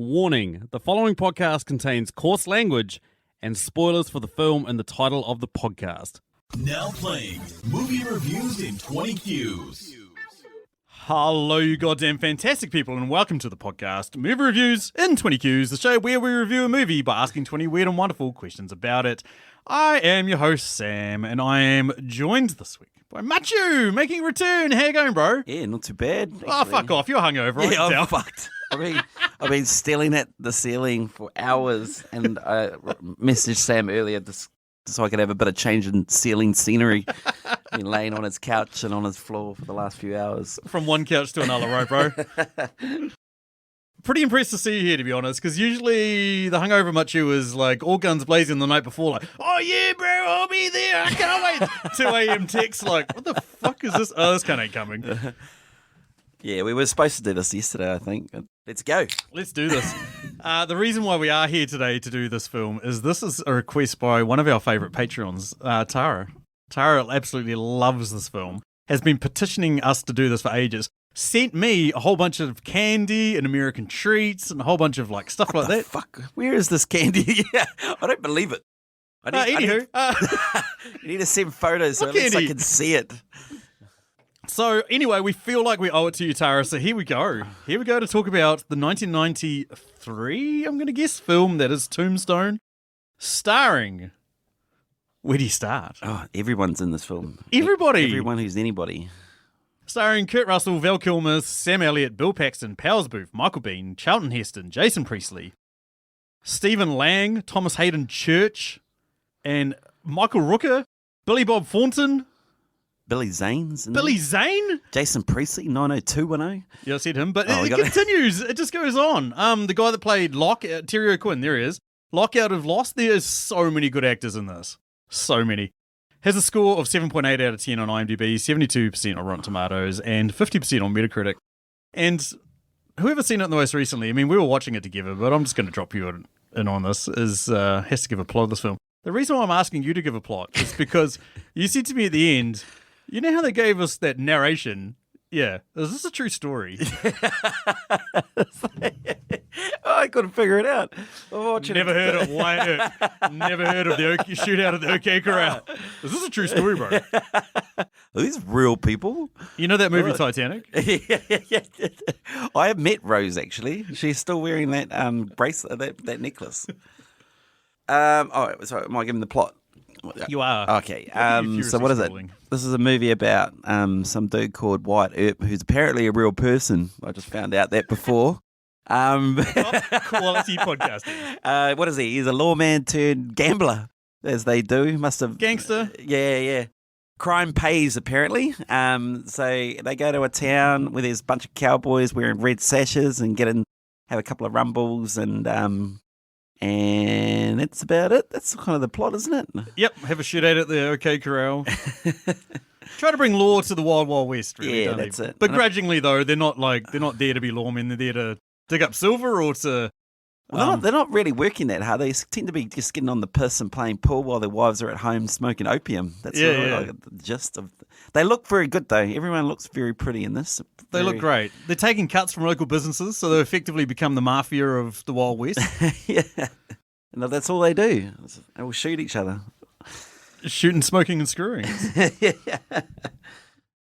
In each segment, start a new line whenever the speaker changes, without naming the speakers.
Warning, the following podcast contains coarse language and spoilers for the film in the title of the podcast.
Now playing movie reviews in 20 Qs.
Hello, you goddamn fantastic people, and welcome to the podcast Movie Reviews in 20 Qs, the show where we review a movie by asking 20 weird and wonderful questions about it. I am your host, Sam, and I am joined this week by Machu, making a return. How you going, bro?
Yeah, not too bad.
Oh, fuck off. You're hungover.
Yeah,
right?
I'm fucked. I've been staring at the ceiling for hours, and I messaged Sam earlier so I could have a bit of change in ceiling scenery. Been laying on his couch and on his floor for the last few hours.
From one couch to another, right, bro? Pretty impressed to see you here, to be honest, because usually the hungover Machu is like all guns blazing the night before, like, oh yeah, bro, I'll be there, I can't wait. 2 a.m. text, like, what the fuck is this? Oh, this kind ain't coming.
Yeah, we were supposed to do this yesterday, I think. Let's go.
Let's do this. The reason why we are here today to do this film is this is a request by one of our favourite Patreons, Tara. Tara absolutely loves this film, has been petitioning us to do this for ages. Sent me a whole bunch of candy and American treats and a whole bunch of like stuff like that.
Fuck, where is this candy? Yeah, I don't believe it.
You
need to send photos so at least I can see it.
So anyway, we feel like we owe it to you, Tara. So here we go. Here we go to talk about the 1993, I'm going to guess, film that is Tombstone, starring. Where do you start?
Oh, everyone's in this film.
Everybody.
Everyone who's anybody.
Starring Kurt Russell, Val Kilmer, Sam Elliott, Bill Paxton, Powers Booth, Michael Biehn, Charlton Heston, Jason Priestley, Stephen Lang, Thomas Hayden Church, and Michael Rooker, Billy Bob Thornton.
Billy Zane's in
Billy
there.
Zane?
Jason Priestley, 90210.
Yeah, I said him, but
Oh,
it continues. It just goes on. The guy that played Locke, Terry O'Quinn, there he is. Locke out of Lost. There's so many good actors in this. So many. Has a score of 7.8 out of 10 on IMDb, 72% on Rotten Tomatoes, and 50% on Metacritic. And whoever's seen it the most recently, I mean, we were watching it together, but I'm just going to drop you in on this, has to give a plot of this film. The reason why I'm asking you to give a plot is because you said to me at the end, you know how they gave us that narration? Yeah. Is this a true story?
I couldn't figure it out.
Never heard of Never heard of the shootout at the OK Corral. Is this a true story, bro?
Are these real people?
You know that movie Titanic?
Yeah. I have met Rose, actually. She's still wearing that bracelet, that necklace. So am I giving the plot?
You are.
Okay. So what is it? This is a movie about some dude called Wyatt Earp, who's apparently a real person. I just found out that before.
Quality podcasting.
What is he? He's a lawman turned gambler, as they do. Must have
Gangster.
Yeah. Crime pays, apparently. So they go to a town where there's a bunch of cowboys wearing red sashes and have a couple of rumbles and that's about it. That's kind of the plot, isn't it?
Yep. Have a shootout at the OK Corral. Try to bring law to the Wild Wild West, really.
Yeah, that's it.
Begrudgingly, though, they're not there to be lawmen. They're there to dig up silver or to.
They're not really working that hard. They tend to be just getting on the piss and playing pool while their wives are at home smoking opium. That's really like the gist of. They look very good, though. Everyone looks very pretty in this.
They look great. They're taking cuts from local businesses, so they effectively become the mafia of the Wild West.
Yeah. No, that's all they do. They will shoot each other.
Shooting, smoking, and screwing.
Yeah.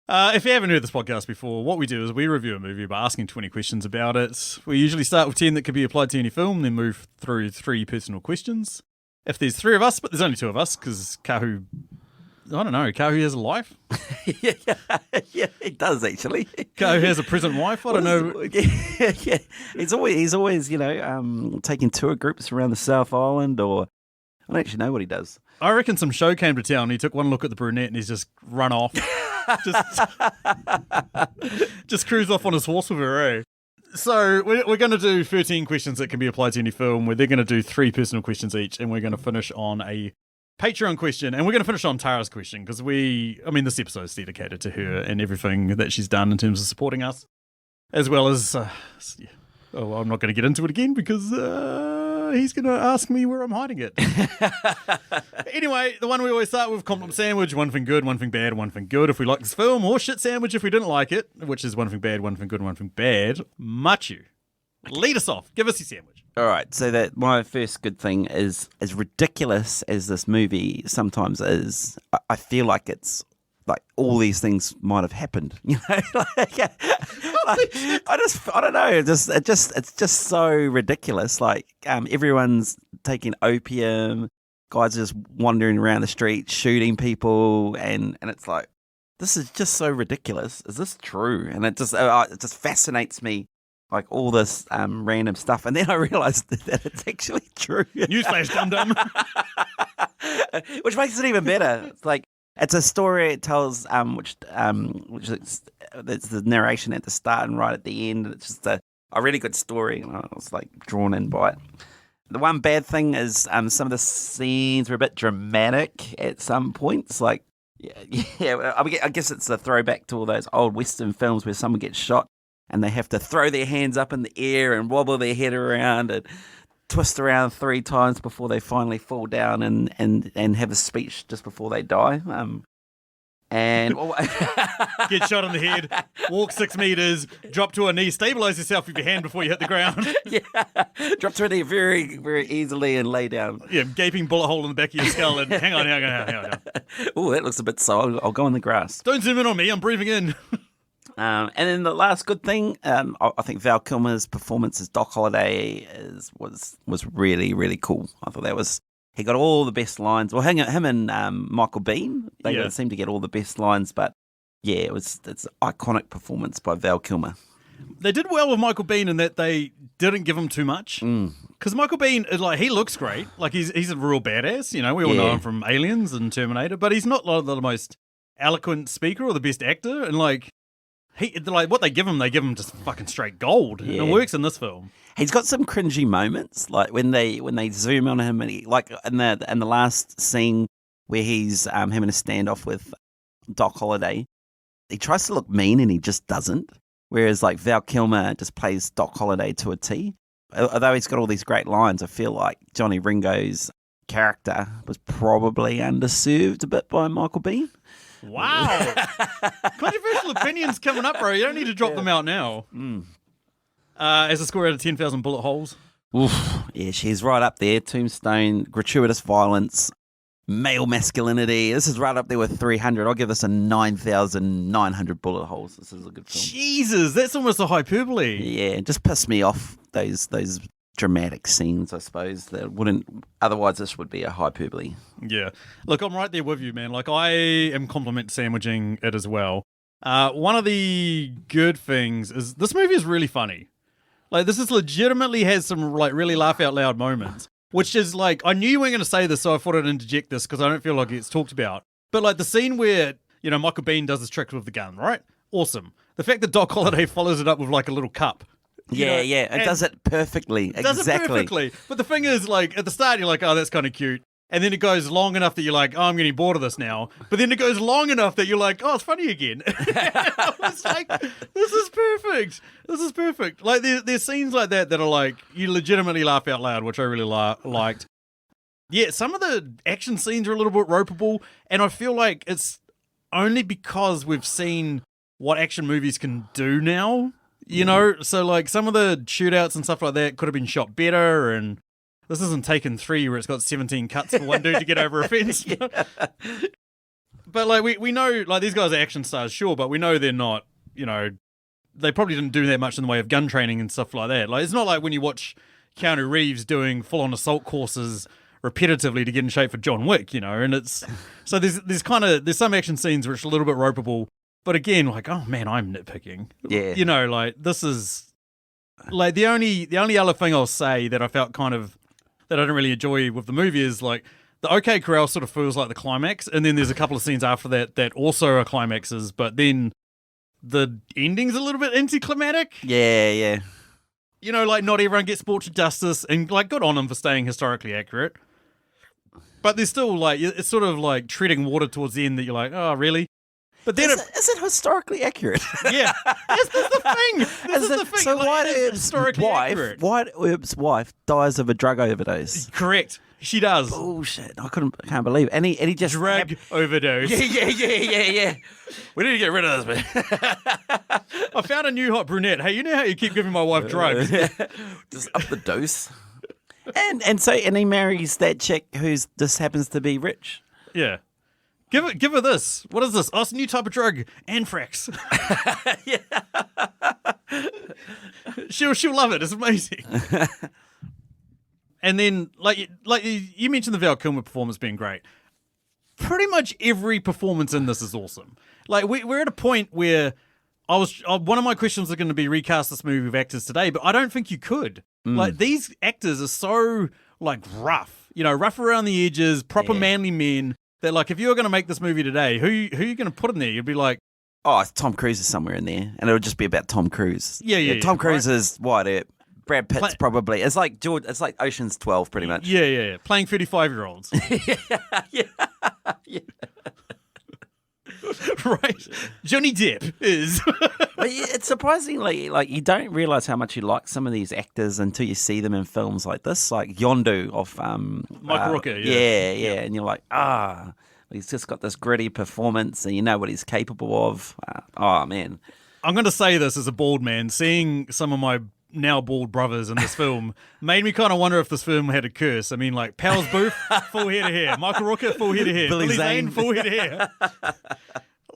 If you haven't heard this podcast before, what we do is we review a movie by asking 20 questions about it. We usually start with 10 that could be applied to any film, then move through 3 personal questions. If there's 3 of us, but there's only 2 of us, because Kahu has a life.
Yeah, he does, actually.
Kahu has a present wife. I don't know.
Yeah. He's always, taking tour groups around the South Island, or I don't actually know what he does.
I reckon some show came to town. He took one look at the brunette and he's just run off. just cruise off on his horse with her, eh? So we're going to do 13 questions that can be applied to any film, where they're going to do 3 personal questions each, and we're going to finish on a Patreon question, and we're going to finish on Tara's question, because this episode is dedicated to her and everything that she's done in terms of supporting us, as well as, I'm not going to get into it again, because he's going to ask me where I'm hiding it. Anyway, the one we always start with, compliment sandwich, one thing good, one thing bad, one thing good if we like this film, or shit sandwich if we didn't like it, which is one thing bad, one thing good, one thing bad. Machu, Lead us off. Give us your sandwich.
All right, so that my first good thing is, as ridiculous as this movie sometimes is, I feel like it's like all these things might have happened. You know, I don't know. It's just so ridiculous. Like everyone's taking opium, guys are just wandering around the street shooting people, and it's like, this is just so ridiculous. Is this true? And it just fascinates me. Like all this random stuff, and then I realised that it's actually true.
Newsflash, dum-dum.
Which makes it even better. It's like it's a story. It tells which is there's the narration at the start and right at the end. It's just a really good story, and I was like drawn in by it. The one bad thing is some of the scenes were a bit dramatic at some points. Like yeah, I guess it's a throwback to all those old Western films where someone gets shot and they have to throw their hands up in the air and wobble their head around and twist around 3 times before they finally fall down and have a speech just before they die. And
get shot in the head, walk 6 meters, drop to a knee, stabilize yourself with your hand before you hit the ground.
Yeah, drop to a knee very, very easily and lay down.
Yeah, gaping bullet hole in the back of your skull and hang on.
Oh, that looks a bit so. I'll go in the grass.
Don't zoom in on me, I'm breathing in.
And then the last good thing, I think Val Kilmer's performance as Doc Holliday was really, really cool. I thought he got all the best lines. Well, him and Michael Biehn, they seem to get all the best lines. But yeah, it's an iconic performance by Val Kilmer.
They did well with Michael Biehn in that they didn't give him too much. Because Michael Biehn, like, he looks great. Like, he's a real badass. You know, we all know him from Aliens and Terminator. But he's not the most eloquent speaker or the best actor. And like, what they give him just fucking straight gold. Yeah. And it works in this film.
He's got some cringy moments, like when they zoom on him and he, like in the last scene where he's having a standoff with Doc Holliday, he tries to look mean and he just doesn't. Whereas like Val Kilmer just plays Doc Holliday to a T. Although he's got all these great lines, I feel like Johnny Ringo's character was probably underserved a bit by Michael Biehn.
Wow. Controversial opinions coming up, bro. You don't need to drop them out now. As a score out of 10,000 bullet holes.
Oof. Yeah, she's right up there. Tombstone, gratuitous violence, male masculinity. This is right up there with 300. I'll give this a 9,900 bullet holes. This is a good film.
Jesus, that's almost a hyperbole.
Yeah, it just pissed me off, those dramatic scenes, I suppose, that wouldn't, otherwise this would be a hyperbole.
Yeah. Look, I'm right there with you, man. Like, I am compliment sandwiching it as well. One of the good things is this movie is really funny. Like, this is legitimately has some, like, really laugh out loud moments, which is, like, I knew you weren't going to say this, so I thought I'd interject this because I don't feel like it's talked about. But, like, the scene where, you know, Michael Biehn does his tricks with the gun, right? Awesome. The fact that Doc Holliday follows it up with, like, a little cup.
Yeah, it does it perfectly.
Does it perfectly. But the thing is, like, at the start, you're like, oh, that's kind of cute. And then it goes long enough that you're like, oh, I'm getting bored of this now. But then it goes long enough that you're like, oh, it's funny again. I was like, this is perfect. This is perfect. Like, there's scenes like that are like, you legitimately laugh out loud, which I really liked. Yeah, some of the action scenes are a little bit ropeable. And I feel like it's only because we've seen what action movies can do now. You know, so like some of the shootouts and stuff like that could have been shot better, and this isn't Taken 3 where it's got 17 cuts for one dude to get over a fence. But like we know, like, these guys are action stars, sure, but we know they're not, you know, they probably didn't do that much in the way of gun training and stuff like that. Like, it's not like when you watch Keanu Reeves doing full-on assault courses repetitively to get in shape for John Wick, you know, and it's so there's some action scenes which are a little bit ropeable. But again, like, oh man, I'm nitpicking.
Yeah.
You know, like, this is like the only other thing I'll say that I felt kind of that I didn't really enjoy with the movie is like the OK Corral sort of feels like the climax, and then there's a couple of scenes after that also are climaxes, but then the ending's a little bit anticlimactic.
Yeah.
You know, like, not everyone gets brought to justice, and like, good on them for staying historically accurate. But there's still like, it's sort of like treading water towards the end that you're like, oh, really? But then
is it historically accurate?
Yeah, this is the thing. This is the thing.
So
like, White Earp's
White Earp's wife dies of a drug overdose.
Correct. She does.
Bullshit. I can't believe it. And he just
Drug overdose.
Yeah. We need to get rid of this, man.
I found a new hot brunette. Hey, you know how you keep giving my wife drugs?
Just up the dose. And he marries that chick who's just happens to be rich.
Yeah. Give her this. What is this? Oh, it's a new type of drug. Anthrax.
Yeah.
She'll love it. It's amazing. And then, like you mentioned the Val Kilmer performance being great. Pretty much every performance in this is awesome. Like we're at a point where one of my questions are going to be recast this movie with actors today, but I don't think you could. Like these actors are so like rough, rough around the edges, proper manly men. That like if you were going to make this movie today, who are you going to put in there? You'd be like,
oh, Tom Cruise is somewhere in there, and it would just be about Tom Cruise.
Yeah.
Tom Cruise is what? Brad Pitt's probably. It's like It's like Ocean's 12, pretty much.
Yeah. Playing 35-year-olds.
Yeah.
Right. Johnny Depp is.
But it's surprisingly like you don't realize how much you like some of these actors until you see them in films like this, like Yondu of
Michael Rooker.
Yeah, and you're like, he's just got this gritty performance, and you know what he's capable of. Oh man,
I'm going to say this as a bald man. Seeing some of my now bald brothers in this film made me kind of wonder if this film had a curse. I mean, like Powell's Booth, full head of hair. Michael Rooker, full head of hair.
Billy Zane,
full head of hair.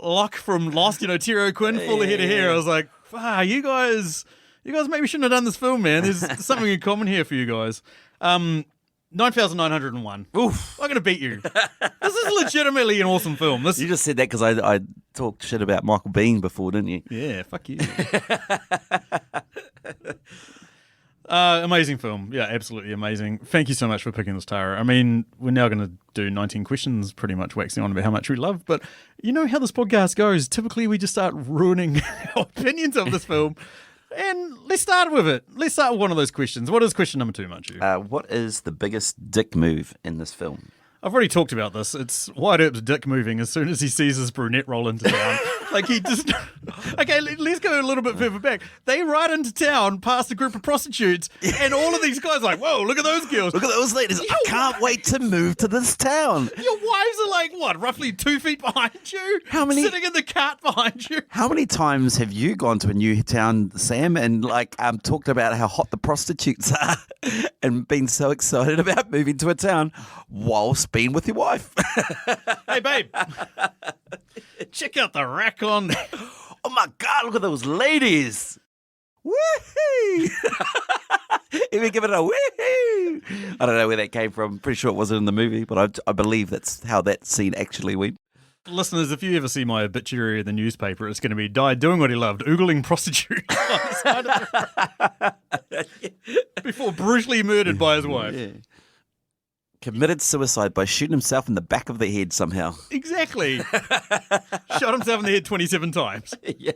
Locke from Lost, Terry O'Quinn, full head of hair. I was like, you guys maybe shouldn't have done this film, man. There's something in common here for you guys. 9,901. Oof. I'm going to beat you. This is legitimately an awesome film.
You just said that because I talked shit about Michael Biehn before, didn't you?
Yeah, fuck you. Amazing film. Yeah, absolutely amazing. Thank you so much for picking this, Tara. I mean, we're now going to do 19 questions, pretty much waxing on about how much we love, but you know how this podcast goes. Typically, we just start ruining our opinions of this film. And let's start with it. Let's start with one of those questions. What is question number 2, Manchu?
What is the biggest dick move in this film?
I've already talked about this. It's Wyatt Earp's dick moving as soon as he sees his brunette roll into town. Like he just... Okay, let's go a little bit further back. They ride into town past a group of prostitutes and all of these guys are like, whoa, look at those girls.
Look at those ladies. I can't wait to move to this town.
Your wives are like, what, roughly 2 feet behind you?
How many?
Sitting in the cart behind you.
How many times have you gone to a new town, Sam, and talked about how hot the prostitutes are and been so excited about moving to a town whilst being with your wife?
Hey, babe. Check out the rack on.
Oh my God, look at those ladies. Woohoo! Even give it a woohoo! I don't know where that came from. Pretty sure it wasn't in the movie, but I believe that's how that scene actually went.
Listeners, if you ever see my obituary in the newspaper, it's going to be died doing what he loved, oogling prostitutes on the side of the road. Before brutally murdered by his wife.
Yeah. Committed suicide by shooting himself in the back of the head somehow.
Exactly. Shot himself in the head 27 times.
Yeah.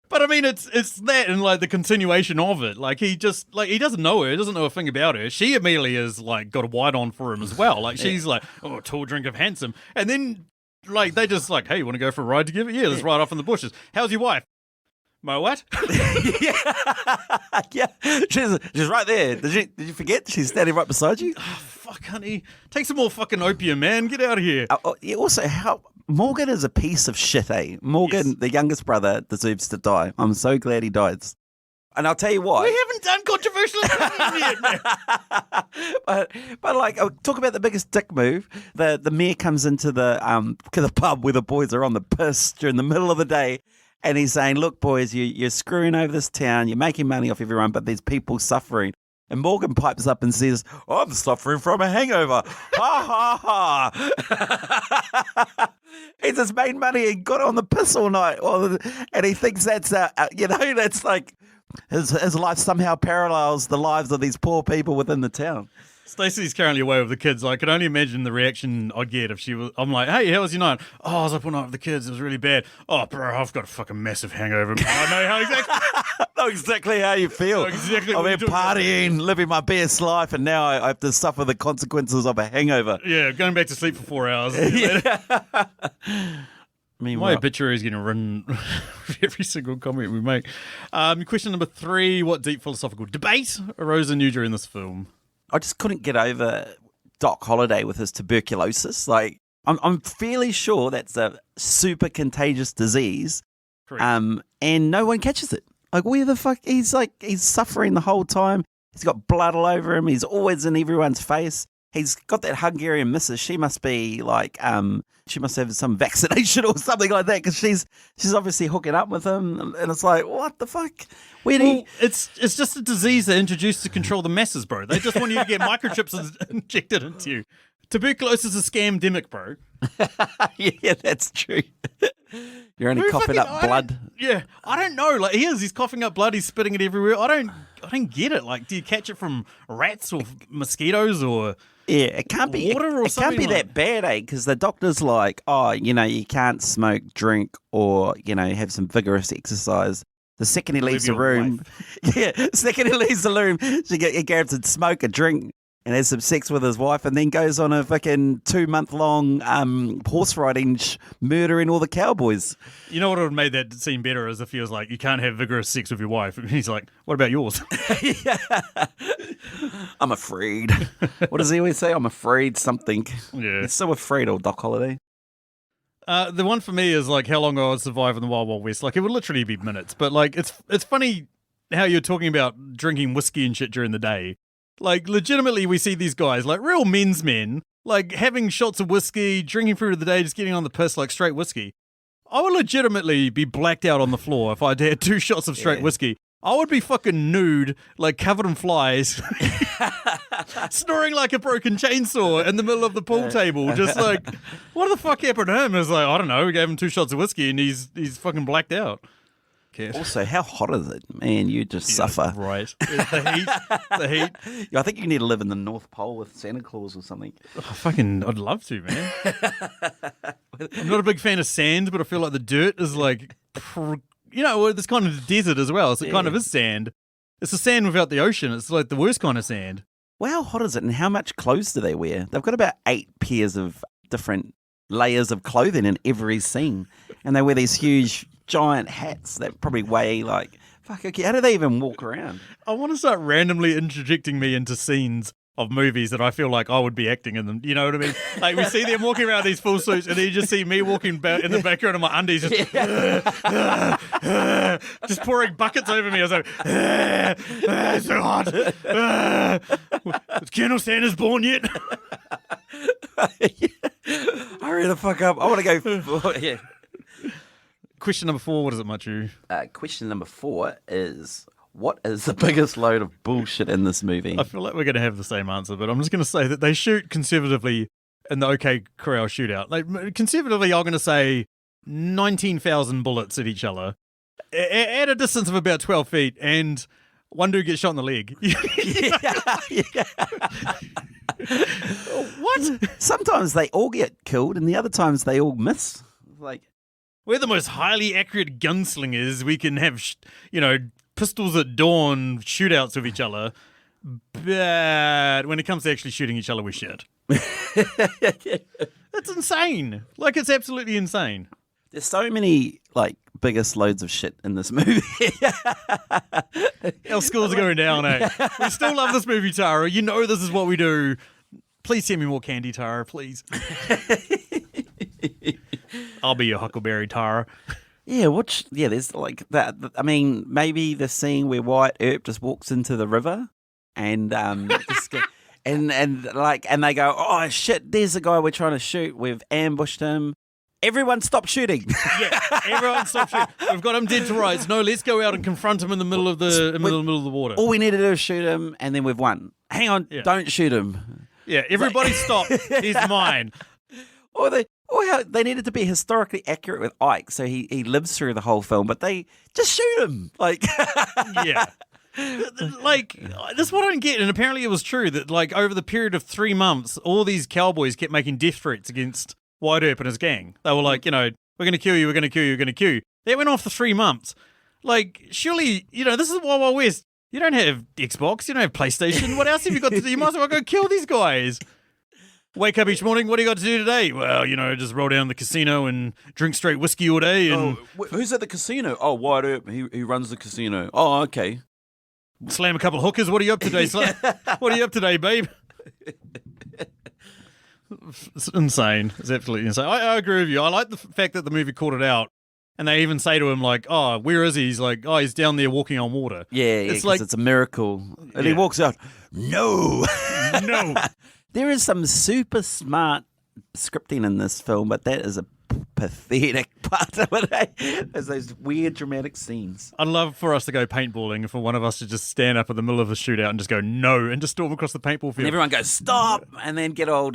But I mean, it's that and like the continuation of it. Like he doesn't know her, doesn't know a thing about her. She immediately is like got a white on for him as well. Like she's like, oh, tall drink of handsome. And then like they just like, hey, you want to go for a ride together? Yeah, let's ride off in the bushes. How's your wife? My what?
Yeah. She's right there. Did you forget? She's standing right beside you.
Oh, fuck, honey. Take some more fucking opium, man. Get out of here.
Also, Morgan is a piece of shit, eh? Morgan, the youngest brother, deserves to die. I'm so glad he dies. And I'll tell you what.
We haven't done controversial opinions yet, man.
but like, I'll talk about the biggest dick move. The mayor comes into the pub where the boys are on the piss during the middle of the day. And he's saying, look, boys, you're screwing over this town. You're making money off everyone, but there's people suffering. And Morgan pipes up and says, I'm suffering from a hangover. Ha, ha, ha. He just made money and got on the piss all night. And he thinks that's, that's like his life somehow parallels the lives of these poor people within the town.
Stacey's currently away with the kids. I could only imagine the reaction I'd get if she was. I'm like, hey, how was your night? Oh, I was up all night with the kids. It was really bad. Oh, bro, I've got a fucking massive hangover. I
know exactly how you feel.
Exactly.
I've been partying, living my best life, and now I have to suffer the consequences of a hangover.
Yeah, going back to sleep for 4 hours.
Meanwhile,
my obituary is getting written with every single comment we make. Question number 3, what deep philosophical debate arose in you during this film?
I just couldn't get over Doc Holliday with his tuberculosis. Like, I'm fairly sure that's a super contagious disease.
Correct.
And no one catches it. Like, where the fuck? He's suffering the whole time. He's got blood all over him. He's always in everyone's face. He's got that Hungarian missus. She must be like, she must have some vaccination or something like that, because she's obviously hooking up with him. And it's like, what the fuck?
It's just a disease they introduced to control the masses, bro. They just want you to get microchips injected into you. Tuberculosis is a scamdemic, bro.
Yeah, that's true. You're only coughing up blood.
Yeah, I don't know. Like, he is. He's coughing up blood. He's spitting it everywhere. I don't get it. Like, do you catch it from rats or mosquitoes or?
Yeah, it can't be
water or
it can't be that bad, eh? Because the doctor's like, oh, you can't smoke, drink, or have some vigorous exercise. The second he leaves the room, he grabs a smoke, a drink, and has some sex with his wife, and then goes on a fucking 2-month-long horse riding, murdering all the cowboys.
You know what would have made that scene better is if he was like, you can't have vigorous sex with your wife. And he's like, what about yours?
I'm afraid. What does he always say? I'm afraid something.
Yeah.
He's so afraid, old Doc Holliday.
The one for me is like how long I would survive in the Wild Wild West. Like, it would literally be minutes. But like, it's funny how you're talking about drinking whiskey and shit during the day. Like, legitimately, we see these guys, like real men's men, like having shots of whiskey, drinking through the day, just getting on the piss, like straight whiskey. I would legitimately be blacked out on the floor if I'd had 2 shots of straight whiskey. I would be fucking nude, like covered in flies, snoring like a broken chainsaw in the middle of the pool table, just like, what the fuck happened to him? It's like, I don't know, we gave him 2 shots of whiskey and he's fucking blacked out.
Also, how hot is it? Man, you just suffer.
Right. The heat.
Yeah, I think you need to live in the North Pole with Santa Claus or something.
I'd love to, man. I'm not a big fan of sand, but I feel like the dirt is like, it's kind of desert as well. So it kind of is sand. It's the sand without the ocean. It's like the worst kind of sand.
Well, how hot is it, and how much clothes do they wear? They've got about 8 pairs of different layers of clothing in every scene. And they wear these huge, giant hats that probably weigh like, fuck, okay, how do they even walk around?
I want to start randomly interjecting me into scenes of movies that I feel like I would be acting in them. You know what I mean? Like, we see them walking around these full suits, and then you just see me walking in the background of my undies, just, just pouring buckets over me. I was like, it's so hot. Is Colonel Sanders born yet?
Hurry the fuck up. I want to go. Yeah.
Question number 4, what is it, Machu?
Question number 4 is, what is the biggest load of bullshit in this movie?
I feel like we're going to have the same answer, but I'm just going to say that they shoot conservatively in the OK Corral shootout. Like, conservatively, I'm going to say 19,000 bullets at each other at a distance of about 12 feet, and one dude gets shot in the leg. What?
Sometimes they all get killed, and the other times they all miss. Like,
we're the most highly accurate gunslingers. We can have, pistols at dawn shootouts with each other. But when it comes to actually shooting each other, we're shit. That's insane. Like, it's absolutely insane.
There's so many, like, biggest loads of shit in this movie.
Our scores are going down, eh? We still love this movie, Tara. You know this is what we do. Please send me more candy, Tara, please. I'll be your huckleberry, Tara.
Yeah, there's like that. I mean, maybe the scene where Wyatt Earp just walks into the river and and they go, oh shit, there's the guy we're trying to shoot. We've ambushed him. Everyone stop shooting.
Yeah, everyone stop shooting. We've got him dead to rights. No, let's go out and confront him in the middle of the middle of the water.
All we need to do is shoot him, and then we've won. Hang on, Don't shoot him.
Yeah, everybody stop. He's mine.
Or they needed to be historically accurate with Ike, so he lives through the whole film, but they just shoot him. Like,
yeah. Like, this is what I don't get, and apparently it was true that, like, over the period of 3 months, all these cowboys kept making death threats against Wyatt Earp and his gang. They were like, we're going to kill you, we're going to kill you, we're going to kill you. That went on for 3 months. Like, surely, this is Wild Wild West. You don't have Xbox, you don't have PlayStation. What else have you got to do? You might as well go kill these guys. Wake up each morning, what do you got to do today? Well, just roll down the casino and drink straight whiskey all day. And
who's at the casino? Oh, Wyatt Earp, he runs the casino. Oh, okay.
Slam a couple of hookers. What are you up today, What are you up today, babe? It's insane. It's absolutely insane. I agree with you. I like the fact that the movie called it out. And they even say to him, like, oh, where is he? He's like, oh, he's down there walking on water.
Yeah, it's like it's a miracle. And he walks out, no.
No.
There is some super smart scripting in this film, but that is a pathetic part of it. There's those weird dramatic scenes.
I'd love for us to go paintballing and for one of us to just stand up in the middle of a shootout and just go, no, and just storm across the paintball field.
And everyone goes, stop! And then get old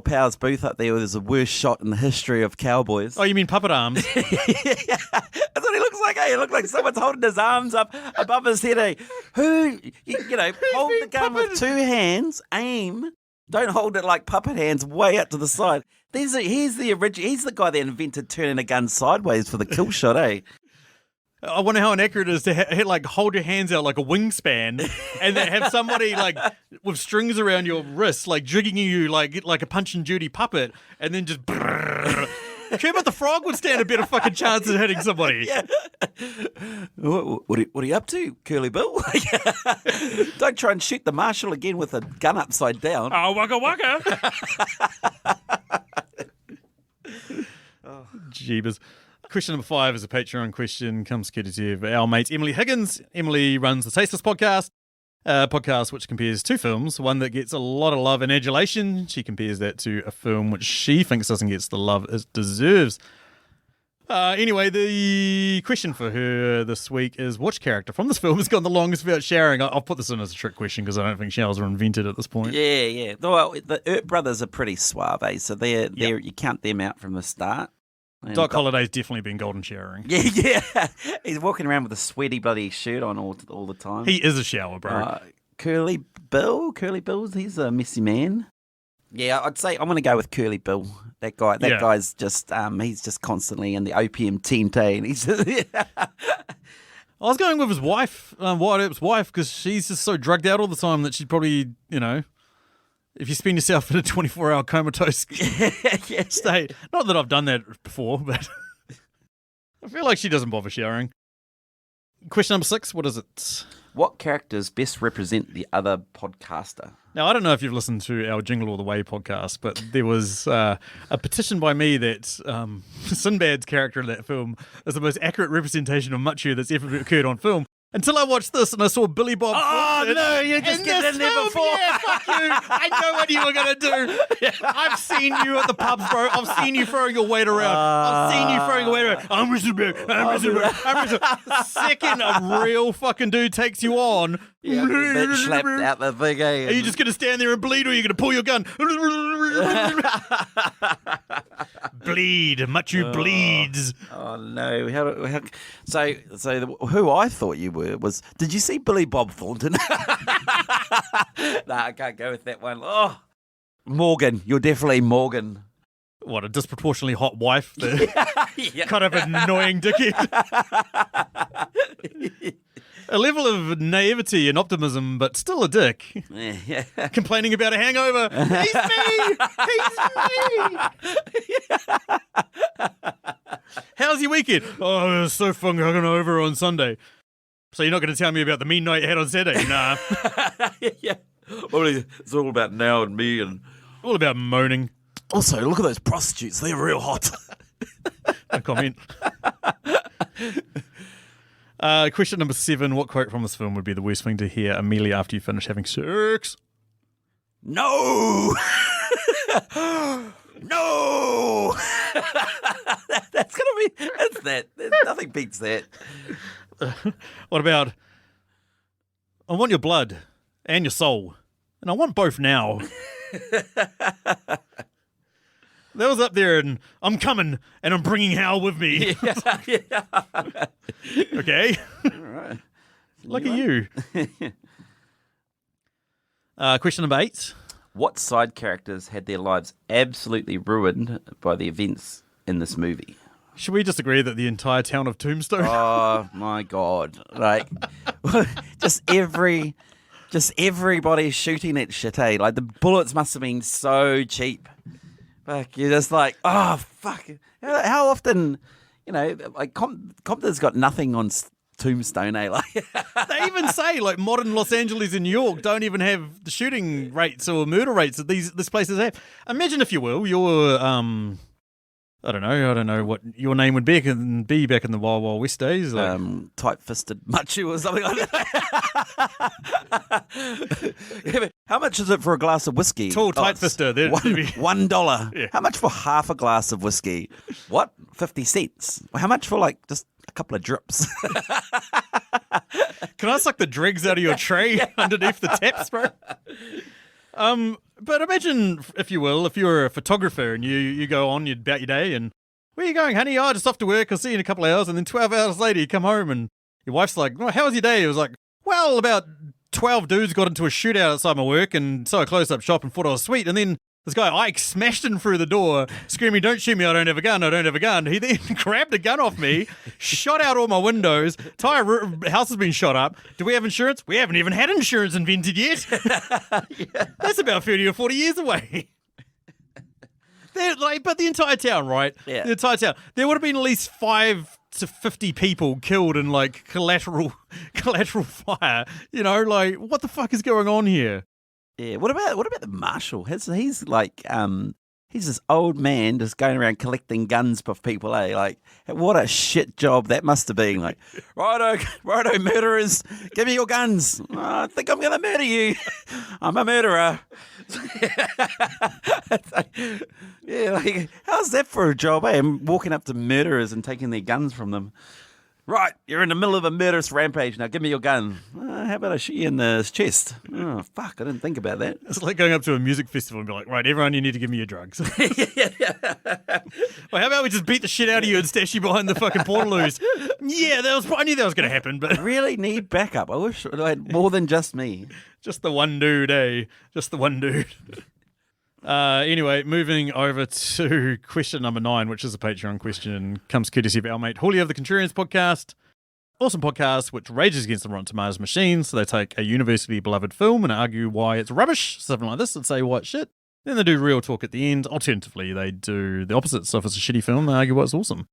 Powers Booth up there with the worst shot in the history of cowboys.
Oh, you mean puppet arms?
Yeah, that's what he looks like. He looks like someone's holding his arms up above his head. Hold the gun with two hands, aim. Don't hold it like puppet hands way out to the side. He's the guy that invented turning a gun sideways for the kill shot, eh?
I wonder how inaccurate it is to hold your hands out like a wingspan and then have somebody like with strings around your wrists, like jigging you like a Punch and Judy puppet, and then just. Kermit the Frog would stand a better fucking chance at hitting somebody.
Yeah. What are you up to, Curly Bill? Don't try and shoot the marshal again with a gun upside down.
Oh, waka waka. Jeebus. Question number 5 is a Patreon question. Comes courtesy of our mate Emily Higgins. Emily runs the Softest podcast. A podcast which compares two films, one that gets a lot of love and adulation. She compares that to a film which she thinks doesn't get the love it deserves. Anyway, the question for her this week is, which character from this film has gone the longest without showering? I'll put this in as a trick question because I don't think showers are invented at this point.
Yeah. Well, the Earp brothers are pretty suave, so they're you count them out from the start. And
Doc Holliday's definitely been golden showering.
Yeah. He's walking around with a sweaty bloody shirt on all the time.
He is a shower, bro.
Curly Bill, he's a messy man. Yeah, I'd say I'm going to go with Curly Bill. That guy's just he's just constantly in the opium tent, and he's
I was going with his wife, Wyatt Earp's wife, because she's just so drugged out all the time that she'd probably, if you spin yourself in a 24-hour comatose state. Not that I've done that before, but I feel like she doesn't bother showering. Question number 6, what is it?
What characters best represent the other podcaster?
Now, I don't know if you've listened to our Jingle All the Way podcast, but there was a petition by me that Sinbad's character in that film is the most accurate representation of Machu that's ever occurred on film. Until I watched this and I saw Billy Bob Thornton.
No, you just get in there before.
Yeah, fuck you. I know what you were going to do. I've seen you at the pubs, bro. I've seen you throwing your weight around. I've seen you throwing your weight around. I'm Mr. The second a real fucking dude takes you on,
Bit slapped out the thing, eh?
Are you just going to stand there and bleed, or are you going to pull your gun? Bleed. Machu bleeds.
Oh, no. So who I thought you were was... Did you see Billy Bob Thornton? Nah, I can't go with that one. Oh, Morgan. You're definitely Morgan.
What, a disproportionately hot wife? Kind of annoying dickhead. A level of naivety and optimism, but still a dick.
Yeah.
Complaining about a hangover. He's me! How's your weekend? Oh, it was so fun hungover on Sunday. So you're not going to tell me about the mean night you had on Saturday? Nah.
Yeah. Well, it's all about now and me and...
All about moaning.
Also, look at those prostitutes. They're real hot.
No comment. Question number 7. What quote from this film would be the worst thing to hear immediately after you finish having sex?
No! No! That's going to be... That's that. Nothing beats that.
What about... I want your blood and your soul, and I want both now. That was up there, and I'm coming, and I'm bringing Hal with me.
Yeah.
Okay.
All right.
Look at you. Question number 8.
What side characters had their lives absolutely ruined by the events in this movie?
Should we just agree that the entire town of Tombstone?
Oh, my God. Like, just everybody shooting at shit, eh? Like, the bullets must have been so cheap. Like, you're just like, oh, fuck. How often, like, Compton's got nothing on Tombstone, eh? Like,
They even say like modern Los Angeles and New York don't even have the shooting rates or murder rates that these places have. Imagine, if you will, your I don't know what your name would be back in the Wild Wild West days. Like,
tight-fisted machu or something like that. Yeah, but how much is it for a glass of whiskey?
tall, tight-fisted.
$1.
Yeah.
How much for half a glass of whiskey? What? 50 cents. How much for like just a couple of drips?
Can I suck the dregs out of your tray underneath the taps, bro? But imagine, if you will, if you're a photographer and you go on about your day and, where are you going, honey? Oh, just off to work. I'll see you in a couple of hours. And then 12 hours later, you come home and your wife's like, well, how was your day? It was like, well, about 12 dudes got into a shootout outside my work, and so I closed up shop and thought I was sweet. And then this guy, Ike, smashed in through the door, screaming, don't shoot me, I don't have a gun, I don't have a gun. He then grabbed a gun off me, shot out all my windows, entire house has been shot up. Do we have insurance? We haven't even had insurance invented yet. That's about 30 or 40 years away. But the entire town, right?
Yeah.
The entire town. There would have been at least 5 to 50 people killed in like collateral fire. You know, like, what the fuck is going on here?
Yeah. What about the marshal? He's like he's this old man just going around collecting guns for people, eh? Like, what a shit job that must have been. Like, righto, murderers, give me your guns. Oh, I think I'm gonna murder you. I'm a murderer. Yeah, like, how's that for a job, eh? I'm walking up to murderers and taking their guns from them. Right, you're in the middle of a murderous rampage. Now give me your gun. How about I shoot you in the chest? Oh, fuck, I didn't think about that.
It's like going up to a music festival and be like, right, everyone, you need to give me your drugs. Well, how about we just beat the shit out of you and stash you behind the fucking portaloos? Yeah, I knew that was going to happen, but
Really need backup. I wish I had more than just me.
just the one dude, eh? Just the one dude. Anyway, moving over to question number 9, which is a Patreon question, comes courtesy of our mate Julio of the Contrarians podcast. Awesome podcast, which rages against the Rotten Tomatoes machine. So they take a universally beloved film and argue why it's rubbish, something like this, and say why it's shit. Then they do real talk at the end. Alternatively, they do the opposite. So if it's a shitty film, they argue why it's awesome.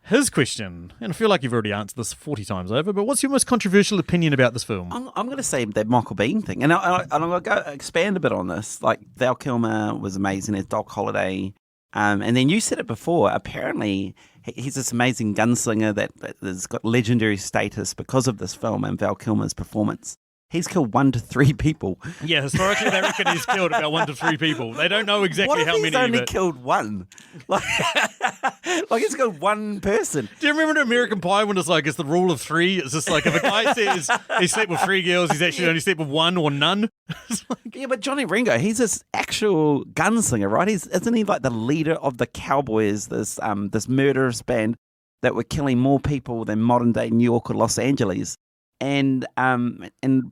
His question, and I feel like you've already answered this 40 times over, but what's your most controversial opinion about this film?
I'm going to say that Michael Biehn thing, and I'm going to go expand a bit on this. Like, Val Kilmer was amazing as Doc Holliday, and then you said it before. Apparently, he's this amazing gunslinger that has got legendary status because of this film and Val Kilmer's performance. He's killed 1 to 3 people.
Yeah, historically they reckon he's killed about 1 to 3 people. They don't know exactly
What if
how
he's
many.
only
But...
killed 1? Like he's killed 1 person.
Do you remember in American Pie when it's like it's the rule of 3? It's just like if a guy says he slept with 3 girls, he's actually only slept with 1 or none.
Yeah, but Johnny Ringo, he's this actual gunslinger, right? Isn't he like the leader of the Cowboys, this murderous band that were killing more people than modern day New York or Los Angeles? And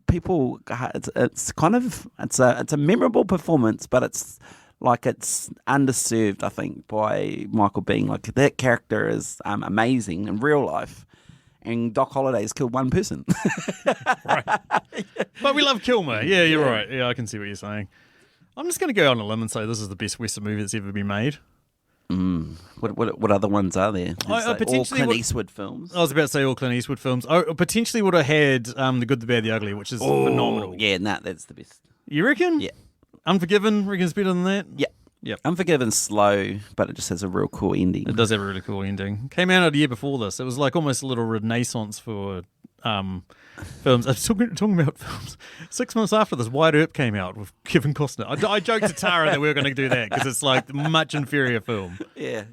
people, it's a memorable performance, but it's underserved, I think, by Michael Biehn. Like, that character is amazing in real life, and Doc Holliday's killed 1 person.
Right. But we love Kilmer. Yeah, you're right. Yeah, I can see what you're saying. I'm just going to go on a limb and say this is the best Western movie that's ever been made.
What other ones are there? All Clint Eastwood films.
I was about to say all Clint Eastwood films. Oh, potentially would have had The Good, the Bad, the Ugly, which is phenomenal.
Yeah, that's the best.
You reckon?
Yeah.
Unforgiven, reckon it's better than that?
Yeah.
Yep.
Unforgiven's slow, but it just has a real cool ending.
It does have a really cool ending. Came out a year before this. It was like almost a little renaissance for films. I was talking about films. 6 months after this, Wide Earp came out with Kevin Costner. I joked to Tara that we were going to do that because it's like much inferior film.
Yeah.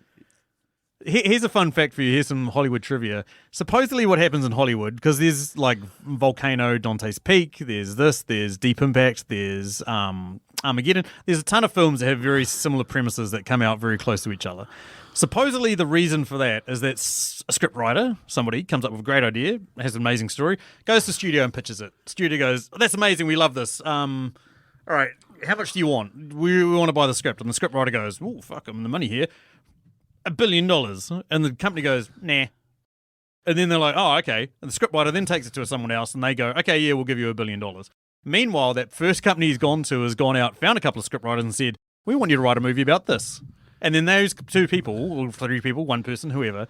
Here's a fun fact for you. Here's some Hollywood trivia. Supposedly what happens in Hollywood, because there's like Volcano, Dante's Peak, there's Deep Impact, there's Armageddon. There's a ton of films that have very similar premises that come out very close to each other. Supposedly the reason for that is that a script writer, somebody, comes up with a great idea, has an amazing story, goes to the studio and pitches it. Studio goes, oh, that's amazing, we love this. All right, how much do you want? We want to buy the script. And the script writer goes, oh, fuck, I'm the money here. $1 billion. And the company goes, nah. And then they're like, oh, okay. And the scriptwriter then takes it to someone else and they go, okay, yeah, we'll give you $1 billion. Meanwhile, that first company he's gone to has gone out, found a couple of scriptwriters and said, we want you to write a movie about this. And then those 2 people, or 3 people, 1 person, whoever,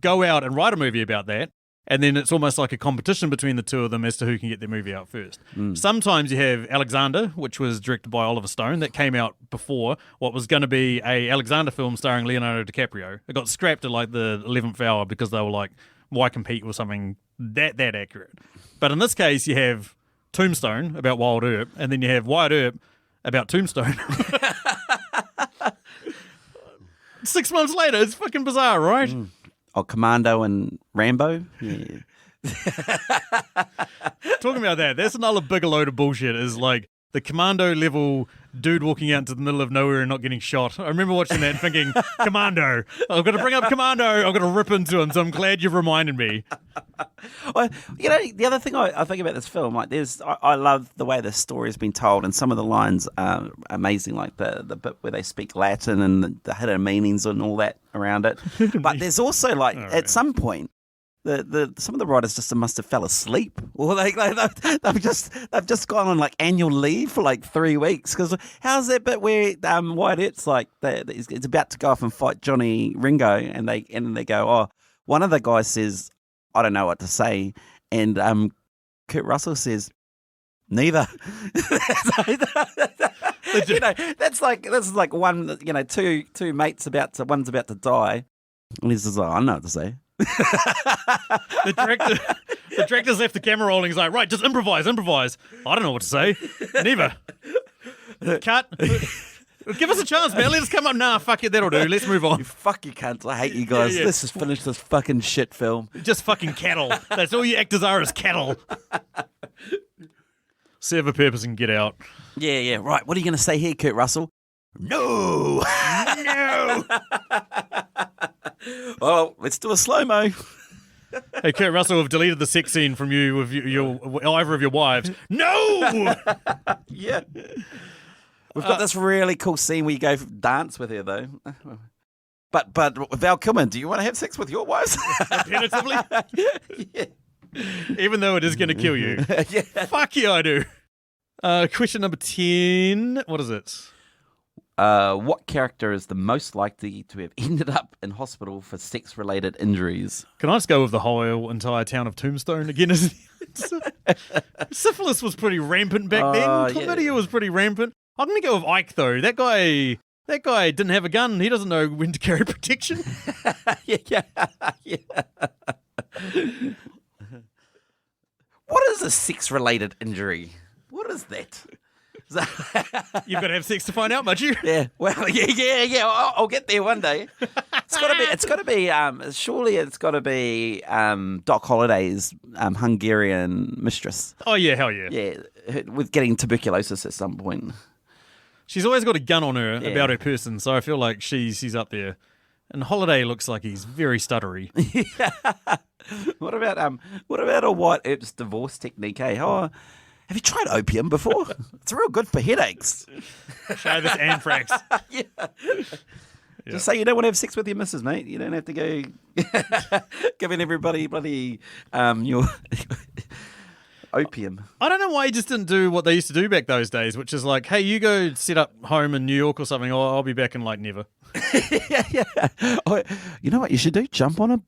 go out and write a movie about that. And then it's almost like a competition between the two of them as to who can get their movie out first. Sometimes you have Alexander, which was directed by Oliver Stone, that came out before what was going to be a Alexander film starring Leonardo DiCaprio. It got scrapped at like the 11th hour because they were like, why compete with something that accurate? But in this case, you have Tombstone about Wild Earp, and then you have Wyatt Earp about Tombstone. 6 months later, it's fucking bizarre, right?
Oh, Commando and Rambo. Yeah.
Talking about that, that's another big load of bullshit. Is like the Commando level dude walking out into the middle of nowhere and not getting shot. I remember watching that and thinking, Commando. I've got to bring up Commando. I've got to rip into him. So I'm glad you've reminded me.
Well, you know, the other thing I think about this film, like, I love the way the story has been told, and some of the lines are amazing, like the bit where they speak Latin and the hidden meanings and all that around it. But there's also like at some point, some of the writers just must have fell asleep, or they've just gone on like annual leave for like 3 weeks. Because how's that bit where Wyatt Earp's like it's about to go off and fight Johnny Ringo, and they go, oh, one of the guys says, I don't know what to say, and Kurt Russell says, neither. You know, this is like one, you know, two mates one's about to die, and he's just like, I don't know what to say.
The director's left the camera rolling. He's like, right, just improvise. I don't know what to say. Neither. Cut. Give us a chance, man. Let us come up. Nah, fuck it, that'll do. Let's move on.
You fuck you cunts. I hate you guys.
Yeah.
Let's just finish this fucking shit film.
Just fucking cattle. That's all you actors are, is cattle. Serve a purpose and get out.
Yeah. Right. What are you going to say here, Kurt Russell? No.
No.
Well, let's do a slow-mo.
Hey, Kurt Russell, have deleted the sex scene from you with either of your wives. No.
Yeah. We've got this really cool scene where you go dance with her, though. But Val Kilmer, do you want to have sex with your wives?
Tentatively?
Yeah.
Even though it is going to kill you.
Yeah.
Fuck yeah, I do. Question number 10. What is it?
What character is the most likely to have ended up in hospital for sex-related injuries?
Can I just go with the whole entire town of Tombstone again? Syphilis was pretty rampant back then. Chlamydia was pretty rampant. I'm going to go with Ike, though. That guy didn't have a gun. He doesn't know when to carry protection.
Yeah. What is a sex-related injury? What is that?
You've got to have sex to find out, must you?
Yeah. Well, yeah. I'll get there one day. Surely it's got to be Doc Holliday's Hungarian mistress.
Oh, yeah, hell yeah.
Yeah, with getting tuberculosis at some point.
She's always got a gun on her about her person, so I feel like she's up there. And Holiday looks like he's very stuttery.
What about a White Earp's divorce technique, eh? Oh, have you tried opium before? It's real good for headaches.
Show this anthrax.
Yeah. Just say you don't want to have sex with your missus, mate. You don't have to go giving everybody bloody your opium.
I don't know why he just didn't do what they used to do back those days, which is like, hey, you go set up home in New York or something. I'll be back in like never.
Yeah. Oh, you know what you should do? Jump on a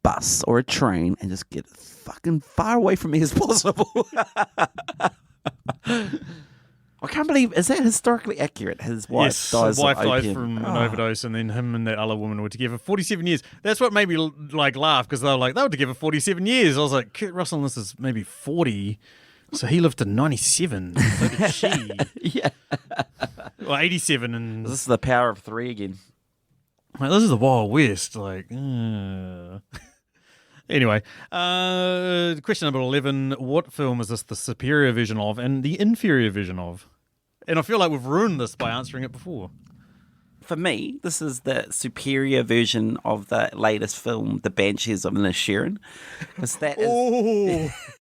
bus or a train and just get fucking far away from me as possible. I can't believe, is that historically accurate? His wife dies
from an overdose, and then him and that other woman were together 47 years. That's what made me like laugh, because they were together 47 years. I was like, Kurt Russell, this is maybe 40, so he lived to 97. So did she.
Yeah.
Well, 87, and
this is the power of three again.
Like, this is the Wild West. Like, Anyway, question number 11. What film is this the superior version of and the inferior version of? And I feel like we've ruined this by answering it before.
For me, this is the superior version of the latest film, The Banshees of Inisherin.